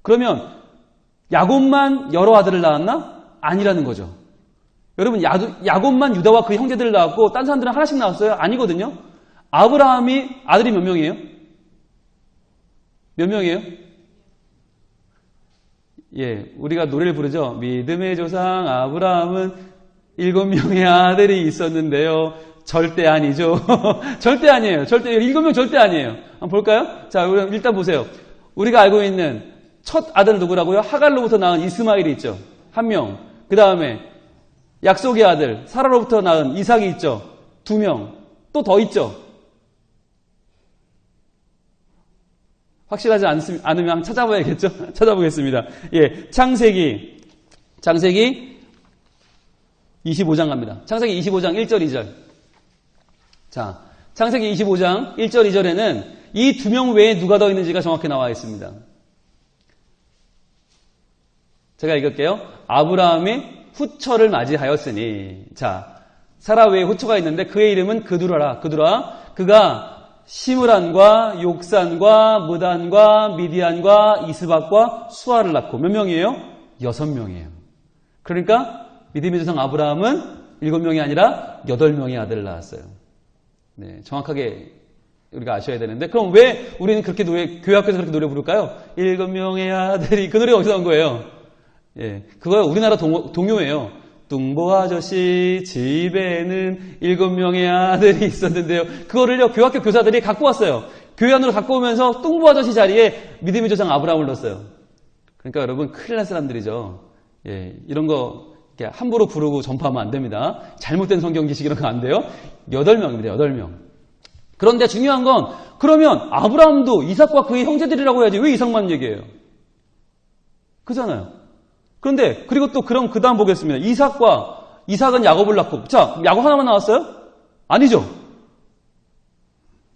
그러면 야곱만 여러 아들을 낳았나? 아니라는 거죠. 여러분 야곱만 유다와 그의 형제들을 낳았고 딴 사람들은 하나씩 낳았어요? 아니거든요. 아브라함이 아들이 몇 명이에요? 몇 명이에요? 예, 우리가 노래를 부르죠. 믿음의 조상 아브라함은 7명의 아들이 있었는데요. 절대 아니죠. 절대 아니에요. 7명 절대 아니에요. 한번 볼까요? 자, 일단 보세요. 우리가 알고 있는 첫 아들은 누구라고요? 하갈로부터 낳은 이스마엘이 있죠. 한 명. 그 다음에 약속의 아들 사라로부터 낳은 이삭이 있죠. 2명. 또 더 있죠. 확실하지 않으면 찾아봐야겠죠? 찾아보겠습니다. 예, 창세기 25장 갑니다. 창세기 25장 1절 2절. 자, 창세기 25장 1절 2절에는 이 2명 외에 누가 더 있는지가 정확히 나와 있습니다. 제가 읽을게요. 아브라함이 후처를 맞이하였으니. 자, 사라 외에 후처가 있는데 그의 이름은 그두라라. 그가 시므란과 욕산과 무단과 미디안과 이스박과 수아를 낳고 몇 명이에요? 6명이에요. 그러니까 믿음의 조상 아브라함은 7명이 아니라 8명의 아들을 낳았어요. 네, 정확하게 우리가 아셔야 되는데 그럼 왜 우리는 그렇게 교회 학교에서 그렇게 노래 부를까요? 7명의 아들이 그 노래가 어디서 나온 거예요? 예, 그거 우리나라 동요예요. 뚱보 아저씨 집에는 7명의 아들이 있었는데요. 그거를요 교학교 교사들이 갖고 왔어요. 교회 안으로 갖고 오면서 뚱보 아저씨 자리에 믿음의 조상 아브라함을 넣었어요. 그러니까 여러분 큰일 날 사람들이죠. 예, 이런 거 이렇게 함부로 부르고 전파하면 안 됩니다. 잘못된 성경 지식 이런 거 안 돼요. 8명입니다. 8명. 그런데 중요한 건 그러면 아브라함도 이삭과 그의 형제들이라고 해야지 왜 이삭만 얘기해요? 그잖아요. 그런데 그리고 또 그럼 그 다음 보겠습니다. 이삭은 야곱을 낳고 자 야곱 하나만 나왔어요? 아니죠.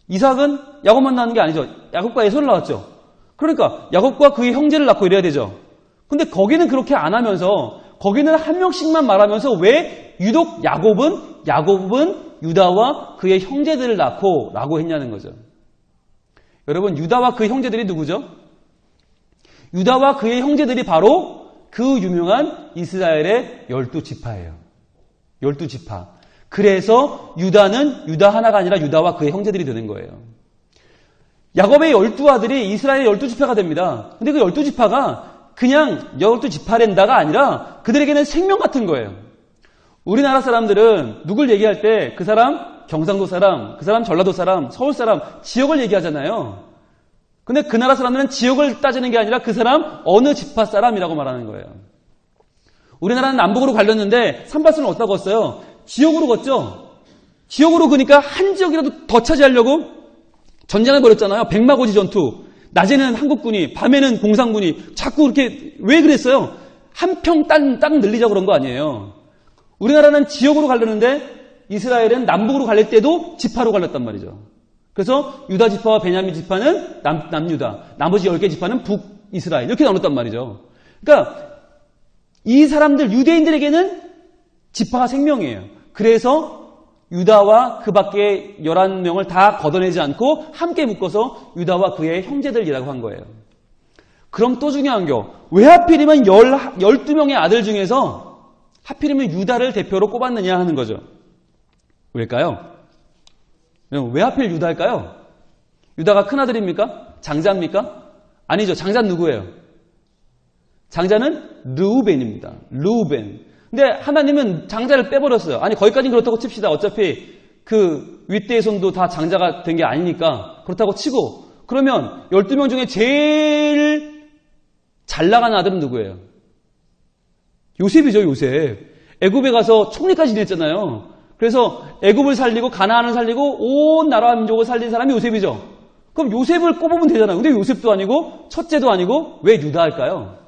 이삭은 야곱만 낳은 게 아니죠. 야곱과 에서를 낳았죠. 그러니까 야곱과 그의 형제를 낳고 이래야 되죠. 근데 거기는 그렇게 안 하면서 거기는 한 명씩만 말하면서 왜 유독 야곱은 유다와 그의 형제들을 낳고 라고 했냐는 거죠. 여러분 유다와 그의 형제들이 누구죠? 유다와 그의 형제들이 바로 그 유명한 이스라엘의 12지파예요. 12지파. 그래서 유다는 유다 하나가 아니라 유다와 그의 형제들이 되는 거예요. 야곱의 12아들이 이스라엘의 12지파가 됩니다. 근데 그 12지파가 그냥 12지파랜다가 아니라 그들에게는 생명 같은 거예요. 우리나라 사람들은 누굴 얘기할 때 그 사람 경상도 사람, 그 사람 전라도 사람, 서울 사람, 지역을 얘기하잖아요. 근데 그 나라 사람들은 지역을 따지는 게 아니라 그 사람 어느 지파 사람이라고 말하는 거예요. 우리나라는 남북으로 갈렸는데 산발선을 어디다 걷어요? 지역으로 걷죠. 지역으로 그러니까 한 지역이라도 더 차지하려고 전쟁을 벌였잖아요. 백마고지 전투. 낮에는 한국군이, 밤에는 공산군이 자꾸 그렇게 왜 그랬어요? 한 평 땅 늘리자고 그런 거 아니에요. 우리나라는 지역으로 갈렸는데 이스라엘은 남북으로 갈릴 때도 지파로 갈렸단 말이죠. 그래서 유다 지파와 베냐민 지파는 남유다, 나머지 10개 지파는 북이스라엘 이렇게 나눴단 말이죠. 그러니까 이 사람들 유대인들에게는 지파가 생명이에요. 그래서 유다와 그 밖에 11명을 다 걷어내지 않고 함께 묶어서 유다와 그의 형제들이라고 한 거예요. 그럼 또 중요한 게 왜 하필이면 12명의 아들 중에서 하필이면 유다를 대표로 꼽았느냐 하는 거죠. 왜일까요? 왜 하필 유다일까요? 유다가 큰아들입니까? 장자입니까? 아니죠. 장자는 누구예요? 장자는 르우벤입니다. 르우벤. 근데 하나님은 장자를 빼버렸어요. 아니 거기까지는 그렇다고 칩시다. 어차피 그 윗대의 손도 다 장자가 된 게 아니니까 그렇다고 치고 그러면 12명 중에 제일 잘 나가는 아들은 누구예요? 요셉이죠. 요셉. 애굽에 가서 총리까지 지냈잖아요. 그래서 애굽을 살리고 가나안을 살리고 온 나라와 민족을 살린 사람이 요셉이죠. 그럼 요셉을 꼽으면 되잖아요. 근데 요셉도 아니고 첫째도 아니고 왜 유다일까요?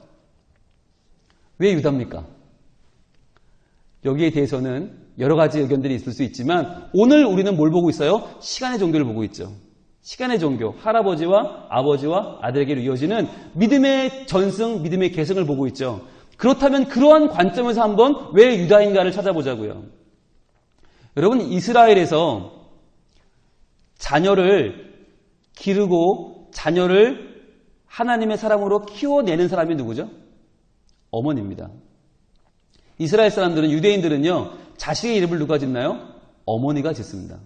왜 유다입니까? 여기에 대해서는 여러 가지 의견들이 있을 수 있지만 오늘 우리는 뭘 보고 있어요? 시간의 종교를 보고 있죠. 시간의 종교, 할아버지와 아버지와 아들에게로 이어지는 믿음의 전승, 믿음의 계승을 보고 있죠. 그렇다면 그러한 관점에서 한번 왜 유다인가를 찾아보자고요. 여러분, 이스라엘에서 자녀를 기르고 자녀를 하나님의 사람으로 키워내는 사람이 누구죠? 어머니입니다. 이스라엘 사람들은, 유대인들은요, 자식의 이름을 누가 짓나요? 어머니가 짓습니다.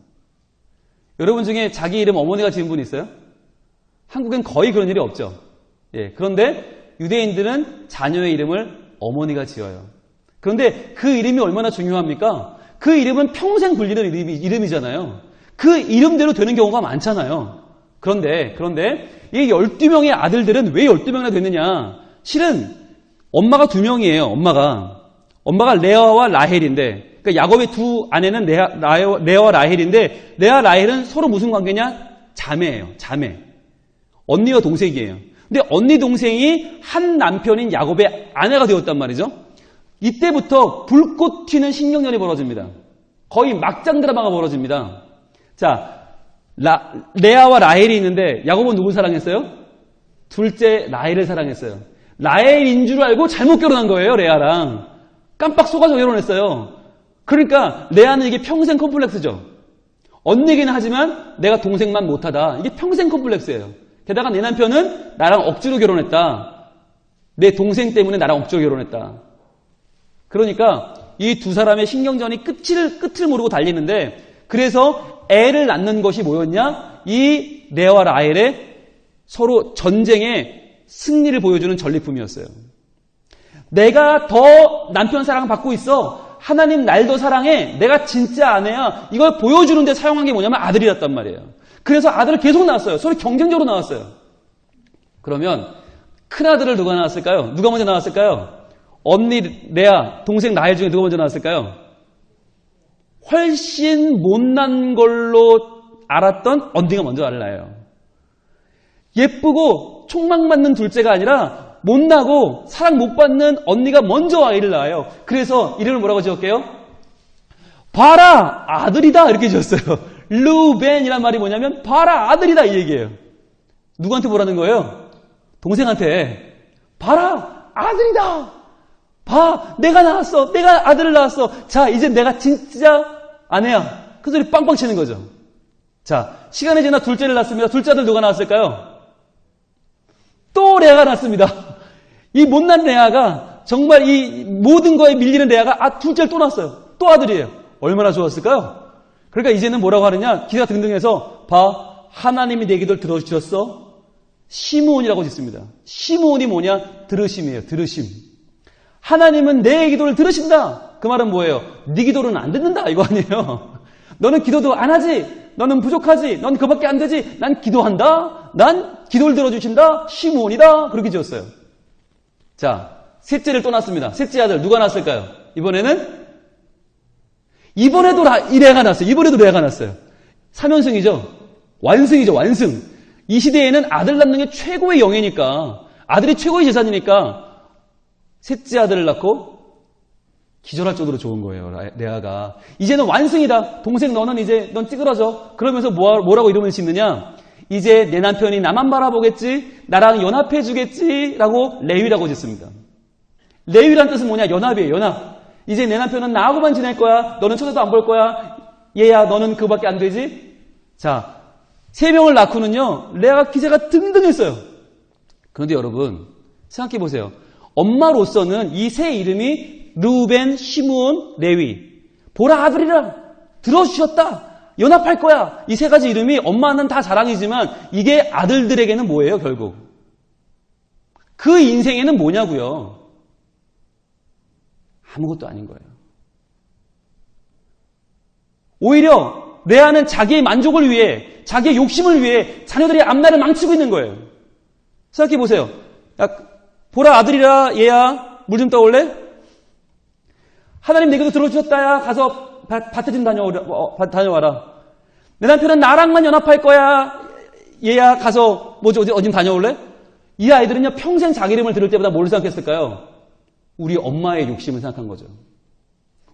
여러분 중에 자기 이름 어머니가 지은 분 있어요? 한국엔 거의 그런 일이 없죠. 예, 그런데 유대인들은 자녀의 이름을 어머니가 지어요. 그런데 그 이름이 얼마나 중요합니까? 그 이름은 평생 불리는 이름이잖아요. 그 이름대로 되는 경우가 많잖아요. 그런데 이 12명의 아들들은 왜 12명이나 됐느냐? 실은 엄마가 2명이에요. 엄마가 레아와 라헬인데, 그러니까 야곱의 두 아내는 레아와 라헬인데, 레아 라헬은 서로 무슨 관계냐? 자매예요. 자매. 언니와 동생이에요. 근데 언니 동생이 한 남편인 야곱의 아내가 되었단 말이죠. 이때부터 불꽃 튀는 신경전이 벌어집니다. 거의 막장 드라마가 벌어집니다. 자, 레아와 라헬이 있는데 야곱은 누굴 사랑했어요? 둘째 라헬을 사랑했어요. 라헬인 줄 알고 잘못 결혼한 거예요. 레아랑. 깜빡 속아서 결혼했어요. 그러니까 레아는 이게 평생 컴플렉스죠. 언니기는 하지만 내가 동생만 못하다. 이게 평생 컴플렉스예요. 게다가 내 남편은 나랑 억지로 결혼했다. 내 동생 때문에 나랑 억지로 결혼했다. 그러니까 이 두 사람의 신경전이 끝을 모르고 달리는데, 그래서 애를 낳는 것이 뭐였냐? 이 레아와 라헬의 서로 전쟁의 승리를 보여주는 전리품이었어요. 내가 더 남편 사랑 받고 있어. 하나님 날 더 사랑해. 내가 진짜 아내야. 이걸 보여주는데 사용한 게 뭐냐면 아들이었단 말이에요. 그래서 아들을 계속 낳았어요. 서로 경쟁적으로 낳았어요. 그러면 큰아들을 누가 낳았을까요? 누가 먼저 낳았을까요? 언니 레아, 동생 라헬 중에 누가 먼저 낳았을까요? 훨씬 못난 걸로 알았던 언니가 먼저 아를 낳아요. 예쁘고 촉망 받는 둘째가 아니라 못나고 사랑 못 받는 언니가 먼저 아이를 낳아요. 그래서 이름을 뭐라고 지었게요? 봐라, 아들이다, 이렇게 지었어요. 르벤이란 말이 뭐냐면 봐라, 아들이다, 이 얘기예요. 누구한테 보라는 거예요? 동생한테. 봐라, 아들이다. 봐, 내가 낳았어. 내가 아들을 낳았어. 자, 이제 내가 진짜 아내야. 그 소리 빵빵 치는 거죠. 자, 시간이 지나 둘째를 낳습니다. 둘째 아들 누가 낳았을까요? 또 레아가 낳습니다. 이 못난 레아가, 정말 이 모든 거에 밀리는 레아가 둘째를 또 낳았어요. 또 아들이에요. 얼마나 좋았을까요? 그러니까 이제는 뭐라고 하느냐? 기가 등등해서 봐, 하나님이 내 기도를 들어주셨어? 시므온이라고 짓습니다. 시므온이 뭐냐? 들으심이에요. 들으심. 하나님은 내 기도를 들으신다. 그 말은 뭐예요? 네 기도는 안 듣는다 이거 아니에요. 너는 기도도 안 하지. 너는 부족하지. 넌 그밖에 안 되지. 난 기도한다. 난 기도를 들어주신다. 시므온이다. 그렇게 지었어요. 자, 셋째를 또 낳습니다. 셋째 아들 누가 낳았을까요? 이번에도 레아가 낳았어요. 이번에도 레아가 낳았어요. 3연승이죠. 완승이죠. 완승. 이 시대에는 아들 낳는 게 최고의 영예니까, 아들이 최고의 재산이니까 셋째 아들을 낳고 기절할 정도로 좋은 거예요. 레아가. 이제는 완승이다. 동생 넌 찌그러져. 그러면서 뭐라고 이름을 짓느냐? 이제 내 남편이 나만 바라보겠지, 나랑 연합해 주겠지라고 레위라고 짓습니다. 레위란 뜻은 뭐냐? 연합이에요. 연합. 이제 내 남편은 나하고만 지낼 거야. 너는 쳐다도 안 볼 거야. 얘야 너는 그거밖에 안 되지. 자, 3명을 낳고는요 레아가 기세가 등등했어요. 그런데 여러분 생각해 보세요. 엄마로서는 이 세 이름이 르우벤, 시므온, 레위. 보라 아들이라 들어주셨다. 연합할 거야. 이 세 가지 이름이 엄마는 다 자랑이지만 이게 아들들에게는 뭐예요 결국? 그 인생에는 뭐냐고요? 아무것도 아닌 거예요. 오히려 레아는 자기의 만족을 위해, 자기의 욕심을 위해 자녀들의 앞날을 망치고 있는 거예요. 생각해 보세요. 야, 보라 아들이라 얘야 물 좀 떠올래? 하나님 내게도 들어주셨다야. 가서 밭에 좀 다녀와라. 내 남편은 나랑만 연합할 거야. 얘야 가서 어디 좀 다녀올래? 이 아이들은요 평생 자기 이름을 들을 때마다 뭘 생각했을까요? 우리 엄마의 욕심을 생각한 거죠.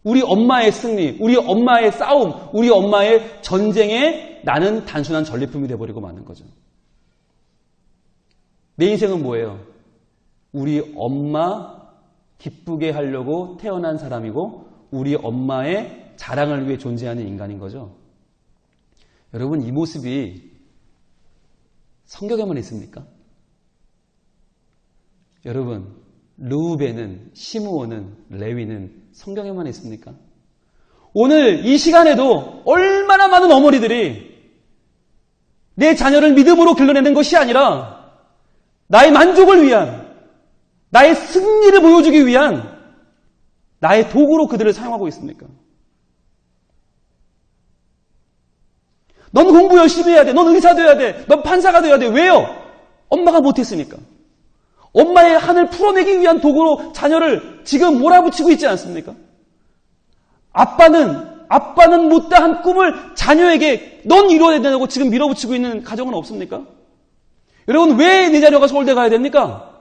우리 엄마의 승리, 우리 엄마의 싸움, 우리 엄마의 전쟁에 나는 단순한 전리품이 되어버리고 마는 거죠. 내 인생은 뭐예요? 우리 엄마 기쁘게 하려고 태어난 사람이고 우리 엄마의 자랑을 위해 존재하는 인간인 거죠. 여러분 이 모습이 성경에만 있습니까? 여러분 르우벤은, 시므온은, 레위는 성경에만 있습니까? 오늘 이 시간에도 얼마나 많은 어머니들이 내 자녀를 믿음으로 길러내는 것이 아니라 나의 만족을 위한, 나의 승리를 보여주기 위한 나의 도구로 그들을 사용하고 있습니까? 넌 공부 열심히 해야 돼. 넌 의사 돼야 돼. 넌 판사가 돼야 돼. 왜요? 엄마가 못했으니까. 엄마의 한을 풀어내기 위한 도구로 자녀를 지금 몰아붙이고 있지 않습니까? 아빠는 못다한 꿈을 자녀에게 넌 이루어야 된다고 지금 밀어붙이고 있는 가정은 없습니까? 여러분 왜 내 자녀가 서울대 가야 됩니까?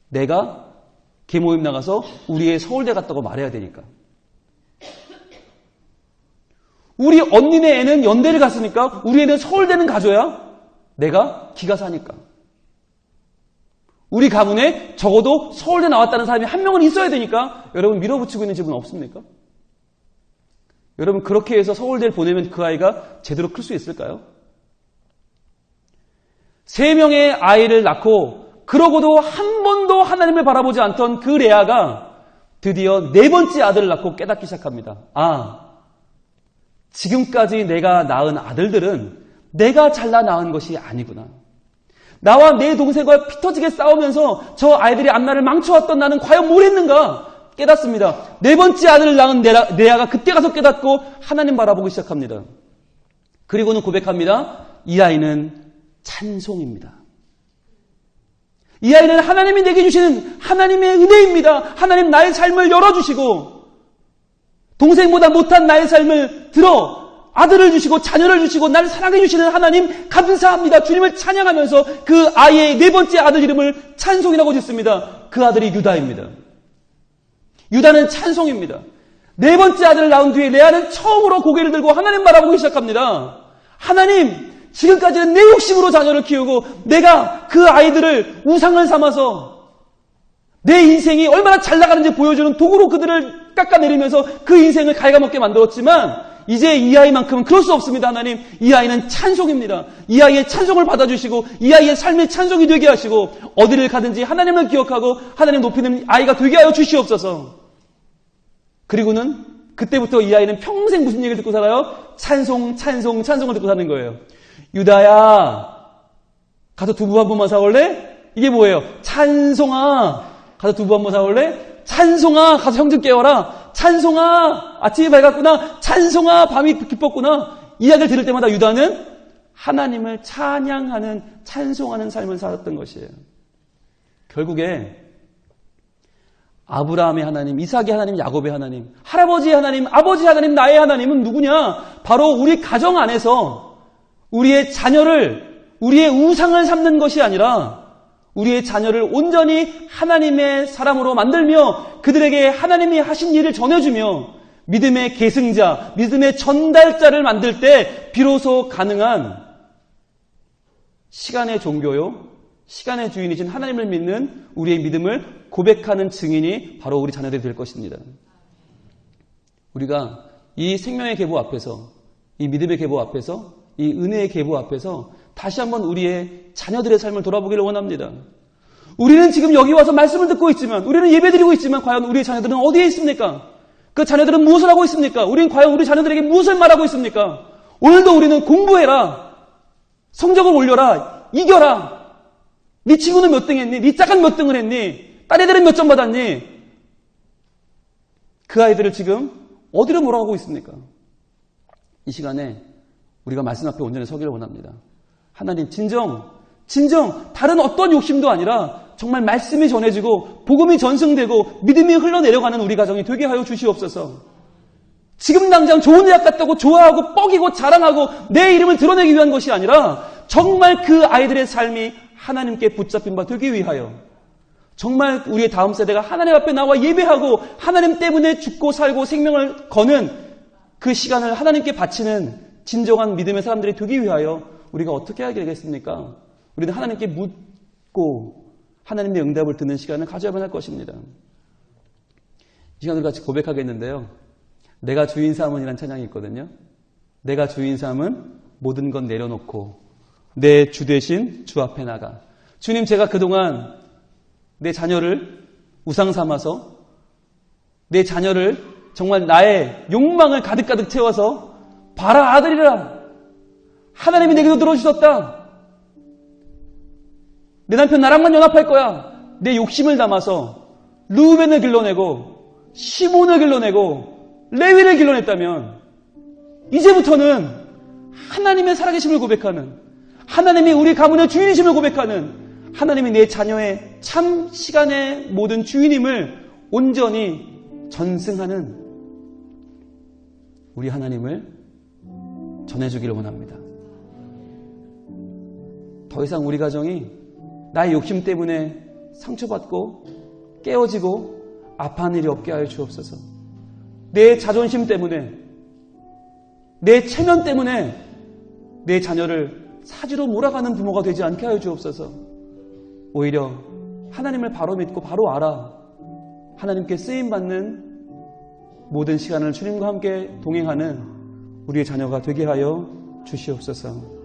내가 개모임 나가서 우리 애 서울대 갔다고 말해야 되니까. 우리 언니네 애는 연대를 갔으니까 우리 애는 서울대는 가줘야 내가 기가 사니까. 우리 가문에 적어도 서울대 나왔다는 사람이 한 명은 있어야 되니까 여러분 밀어붙이고 있는 집은 없습니까? 여러분 그렇게 해서 서울대를 보내면 그 아이가 제대로 클 수 있을까요? 3명의 아이를 낳고 그러고도 한 번도 하나님을 바라보지 않던 그 레아가 드디어 4번째 아들을 낳고 깨닫기 시작합니다. 지금까지 내가 낳은 아들들은 내가 잘라 낳은 것이 아니구나. 나와 내 동생과 피 터지게 싸우면서 저 아이들이 앞날을 망쳐왔던 나는 과연 뭘 했는가 깨닫습니다. 4번째 아들을 낳은 레아가 그때 가서 깨닫고 하나님 바라보기 시작합니다. 그리고는 고백합니다. 이 아이는 찬송입니다. 이 아이는 하나님이 내게 주시는 하나님의 은혜입니다. 하나님 나의 삶을 열어주시고 동생보다 못한 나의 삶을 들어 아들을 주시고 자녀를 주시고 나를 사랑해 주시는 하나님 감사합니다. 주님을 찬양하면서 그 아이의 4번째 아들 이름을 찬송이라고 짓습니다. 그 아들이 유다입니다. 유다는 찬송입니다. 4번째 아들을 낳은 뒤에 레아는 처음으로 고개를 들고 하나님 바라보기 시작합니다. 하나님, 지금까지는 내 욕심으로 자녀를 키우고 내가 그 아이들을 우상을 삼아서 내 인생이 얼마나 잘 나가는지 보여주는 도구로 그들을 깎아내리면서 그 인생을 갉아먹게 만들었지만 이제 이 아이만큼은 그럴 수 없습니다. 하나님, 이 아이는 찬송입니다. 이 아이의 찬송을 받아주시고 이 아이의 삶의 찬송이 되게 하시고 어디를 가든지 하나님을 기억하고 하나님 높이는 아이가 되게 하여 주시옵소서. 그리고는 그때부터 이 아이는 평생 무슨 얘기를 듣고 살아요? 찬송을 듣고 사는 거예요. 유다야, 가서 두부 한 번만 사올래? 이게 뭐예요? 찬송아, 가서 두부 한 번 사올래? 찬송아, 가서 형 좀 깨워라. 찬송아, 아침이 밝았구나. 찬송아, 밤이 깊었구나. 이 이야기를 들을 때마다 유다는 하나님을 찬양하는, 찬송하는 삶을 살았던 것이에요. 결국에 아브라함의 하나님, 이삭의 하나님, 야곱의 하나님, 할아버지의 하나님, 아버지의 하나님, 나의 하나님은 누구냐? 바로 우리 가정 안에서 우리의 자녀를, 우리의 우상을 삼는 것이 아니라 우리의 자녀를 온전히 하나님의 사람으로 만들며 그들에게 하나님이 하신 일을 전해주며 믿음의 계승자, 믿음의 전달자를 만들 때 비로소 가능한 시간의 종교요, 시간의 주인이신 하나님을 믿는 우리의 믿음을 고백하는 증인이 바로 우리 자녀들이 될 것입니다. 우리가 이 생명의 계보 앞에서, 이 믿음의 계보 앞에서, 이 은혜의 계보 앞에서 다시 한번 우리의 자녀들의 삶을 돌아보기를 원합니다. 우리는 지금 여기 와서 말씀을 듣고 있지만, 우리는 예배드리고 있지만 과연 우리의 자녀들은 어디에 있습니까? 그 자녀들은 무엇을 하고 있습니까? 우리는 과연 우리 자녀들에게 무엇을 말하고 있습니까? 오늘도 우리는 공부해라, 성적을 올려라, 이겨라, 네 친구는 몇 등 했니? 네 짝은 몇 등을 했니? 딸 애들은 몇 점 받았니? 그 아이들을 지금 어디로 몰아가고 있습니까? 이 시간에 우리가 말씀 앞에 온전히 서기를 원합니다. 하나님, 진정 다른 어떤 욕심도 아니라 정말 말씀이 전해지고 복음이 전승되고 믿음이 흘러내려가는 우리 가정이 되게 하여 주시옵소서. 지금 당장 좋은 대학 갔다고 좋아하고 뻐기고 자랑하고 내 이름을 드러내기 위한 것이 아니라 정말 그 아이들의 삶이 하나님께 붙잡힌 바 되기 위하여, 정말 우리의 다음 세대가 하나님 앞에 나와 예배하고 하나님 때문에 죽고 살고 생명을 거는 그 시간을 하나님께 바치는 진정한 믿음의 사람들이 되기 위하여 우리가 어떻게 해야 되겠습니까? 우리는 하나님께 묻고 하나님의 응답을 듣는 시간을 가져야만 할 것입니다. 이 시간을 같이 고백하겠는데요. 내가 주인 삼은이라는 찬양이 있거든요. 내가 주인 삼은 모든 건 내려놓고 내 주 대신 주 앞에 나가. 주님, 제가 그동안 내 자녀를 우상 삼아서 내 자녀를 정말 나의 욕망을 가득가득 채워서 봐라 아들이라, 하나님이 내게도 들어주셨다, 내 남편 나랑만 연합할 거야, 내 욕심을 담아서 르우벤을 길러내고 시몬을 길러내고 레위를 길러냈다면 이제부터는 하나님의 살아계심을 고백하는, 하나님이 우리 가문의 주인이심을 고백하는, 하나님이 내 자녀의 참 시간의 모든 주인임을 온전히 전승하는 우리 하나님을 전해주기를 원합니다. 더 이상 우리 가정이 나의 욕심 때문에 상처받고 깨어지고 아파하는 일이 없게 하여 주옵소서. 내 자존심 때문에, 내 체면 때문에 내 자녀를 사지로 몰아가는 부모가 되지 않게 하여 주옵소서. 오히려 하나님을 바로 믿고 바로 알아 하나님께 쓰임받는 모든 시간을 주님과 함께 동행하는 우리의 자녀가 되게 하여 주시옵소서.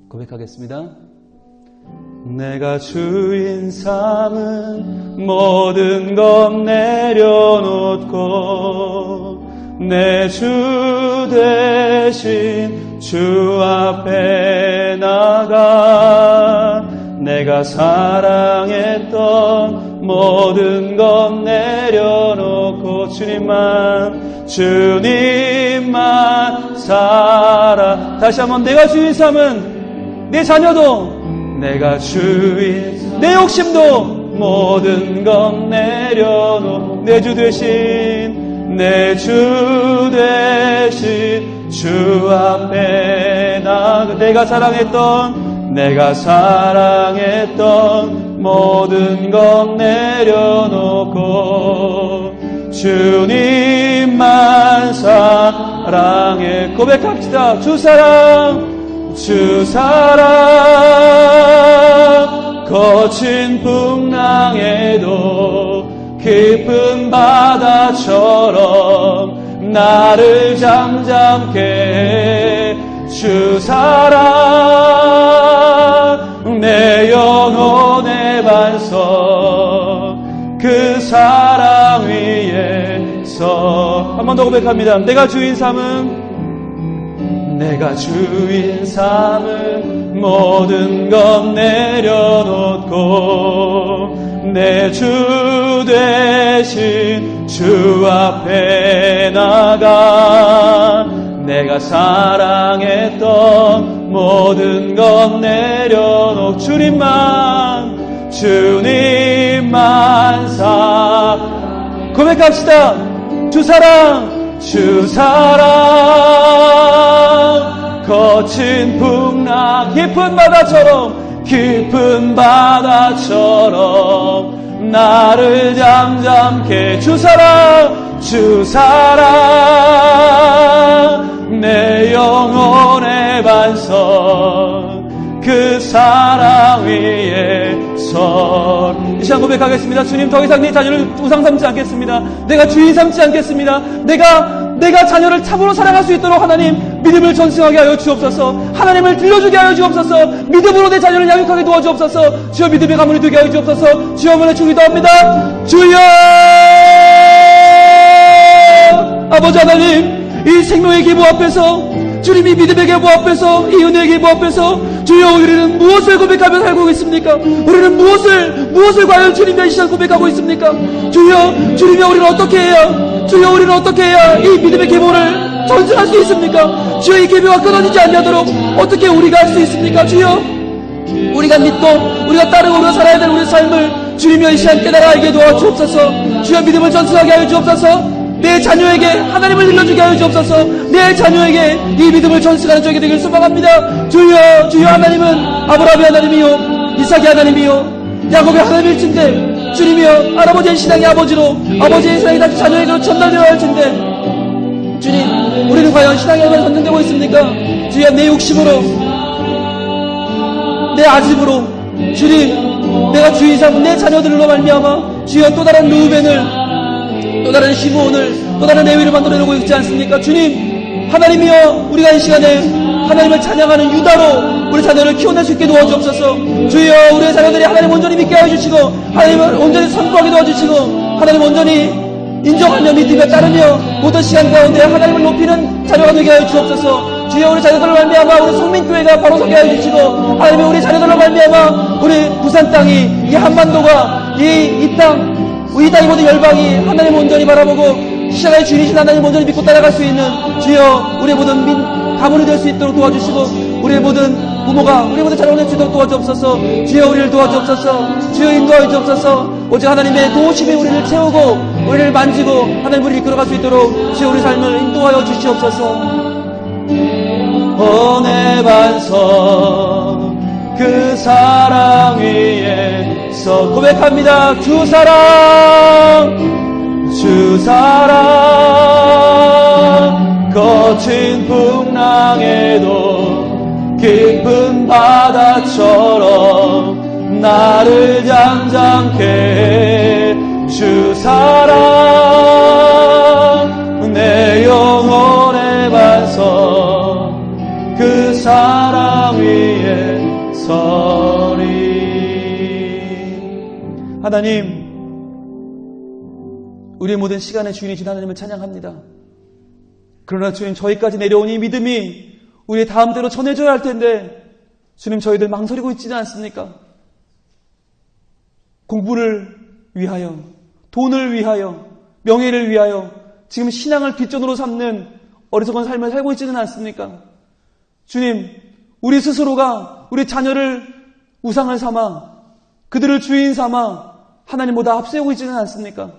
고백하겠습니다. 내가 주인 삼은 모든 것 내려놓고 내 주 대신 주 앞에 나가 내가 사랑했던 모든 것 내려놓고 주님만 살아. 다시 한번 내가 주인 삼은 내 자녀도 내가 주인, 내 욕심도 모든 것 내려놓고 내 주 대신 주 앞에 나가 내가 사랑했던 모든 것 내려놓고 주님만 사랑해. 고백합시다. 주 사랑 거친 풍랑에도 깊은 바다처럼 나를 잠잠케 해. 주 사랑 내 영혼의 반석 그 사랑 위에 서 한 번 더 고백합니다. 내가 주인 삼은 모든 것 내려놓고 내 주 되신 주 앞에 나가 내가 사랑했던 모든 것 내려놓고 주님만 고백합시다. 주 사랑 거친 풍랑 깊은 바다처럼 나를 잠잠케 주 사랑 내 영혼의 반석 그 사랑 위에 이 시간 고백하겠습니다. 주님, 더 이상 내 자녀를 우상 삼지 않겠습니다. 내가 주인 삼지 않겠습니다. 내가 자녀를 참으로 사랑할 수 있도록 하나님 믿음을 전승하게 하여 주옵소서. 하나님을 들려주게 하여 주옵소서. 믿음으로 내 자녀를 양육하게 도와주옵소서. 주여 믿음의 가문이 되게 하여 주옵소서. 주여 오늘 기도합니다. 주여 아버지 하나님, 이 생명의 기부 앞에서 주님이 믿음의 기부 앞에서 이 은혜의 기부 앞에서 주여 우리는 무엇을 고백하며 살고 있습니까? 우리는 무엇을 과연 주님의 시간 고백하고 있습니까? 주여 주님이 우리는 어떻게 해야 주여 우리는 어떻게 해야 이 믿음의 계보를 전승할 수 있습니까? 주여 이 계보가 끊어지지 않도록 어떻게 우리가 할 수 있습니까? 주여 우리가 믿고 우리가 따르고 우리가 살아야 될 우리의 삶을 주님이 이 시간 깨달아 알게 도와주옵소서. 주여 믿음을 전승하게 하여 주옵소서. 내 자녀에게 하나님을 들려주게 하여 주옵소서. 내 자녀에게 이 믿음을 전승하는 저에게 되길 소망합니다. 주여 하나님은 아브라함의 하나님이요 이삭의 하나님이요 야곱의 하나님일진데 주님이여 할아버지의 신앙의 아버지로 아버지의 신앙이 다시 자녀에게로 전달되어야 할텐데 주님 우리는 과연 신앙의 얼마나 전쟁되고 있습니까? 주여 내 욕심으로 내 아집으로 주님 내가 주의 삼은 내 자녀들로 말미암아 주여 또 다른 루벤을 또 다른 시므온을 또 다른 레위를 만들어내고 있지 않습니까? 주님 하나님이여 우리가 이 시간에 하나님을 찬양하는 유다로 우리 자녀를 키워낼 수 있게 도와주옵소서. 주여 우리의 자녀들이 하나님 온전히 믿게 하여 주시고 하나님을 온전히 선포하게 도와주시고 하나님 온전히 인정하며 믿으며 따르며 모든 시간 가운데 하나님을 높이는 자녀가 되게 하여 주옵소서. 주여 우리 자녀들을 말미암아 우리 성민교회가 바로 서게 하여 주시고 하나님이 우리 자녀들을 말미암아 우리 부산 땅이 이 한반도가 이 땅 이 땅이 모든 열방이 하나님 온전히 바라보고 시간의 주인이신 하나님 온전히 믿고 따라갈 수 있는 주여 우리의 모든 가문이 될 수 있도록 도와주시고 우리의 모든 부모가 우리의 모든 자녀가 될 수 있도록 도와주옵소서. 주여 우리를 도와주옵소서. 주여 인도하여 주옵소서. 오직 하나님의 도우심이 우리를 채우고 우리를 만지고 하나님 우리를 이끌어갈 수 있도록 주여 우리 삶을 인도하여 주시옵소서. 내 반석 그 사랑 위에서 고백합니다. 주 사랑 거친 풍랑에도 깊은 바다처럼 나를 잠잠케 해. 주 사랑 내 영혼의 반석 그 사랑 위에 서리. 하나님 우리의 모든 시간의 주인이신 하나님을 찬양합니다. 그러나 주님 저희까지 내려온 이 믿음이 우리의 다음 대로 전해져야 할 텐데 주님 저희들 망설이고 있지는 않습니까? 공부를 위하여 돈을 위하여 명예를 위하여 지금 신앙을 뒷전으로 삼는 어리석은 삶을 살고 있지는 않습니까? 주님 우리 스스로가 우리 자녀를 우상을 삼아 그들을 주인 삼아 하나님보다 앞세우고 있지는 않습니까?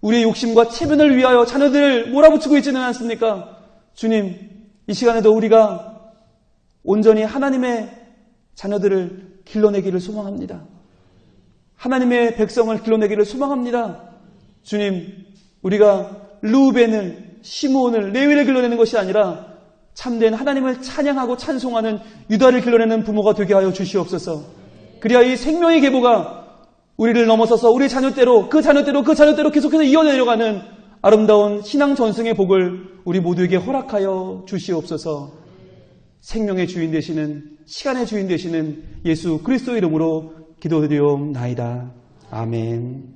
우리의 욕심과 체면을 위하여 자녀들을 몰아붙이고 있지는 않습니까? 주님 이 시간에도 우리가 온전히 하나님의 자녀들을 길러내기를 소망합니다. 하나님의 백성을 길러내기를 소망합니다. 주님 우리가 르우벤을 시므온을 레위를 길러내는 것이 아니라 참된 하나님을 찬양하고 찬송하는 유다를 길러내는 부모가 되게 하여 주시옵소서. 그래야 이 생명의 계보가 우리를 넘어서서 우리 자녀대로 그 자녀대로 계속해서 이어내려가는 아름다운 신앙 전승의 복을 우리 모두에게 허락하여 주시옵소서. 생명의 주인 되시는 시간의 주인 되시는 예수 그리스도의 이름으로 기도드리옵나이다. 아멘.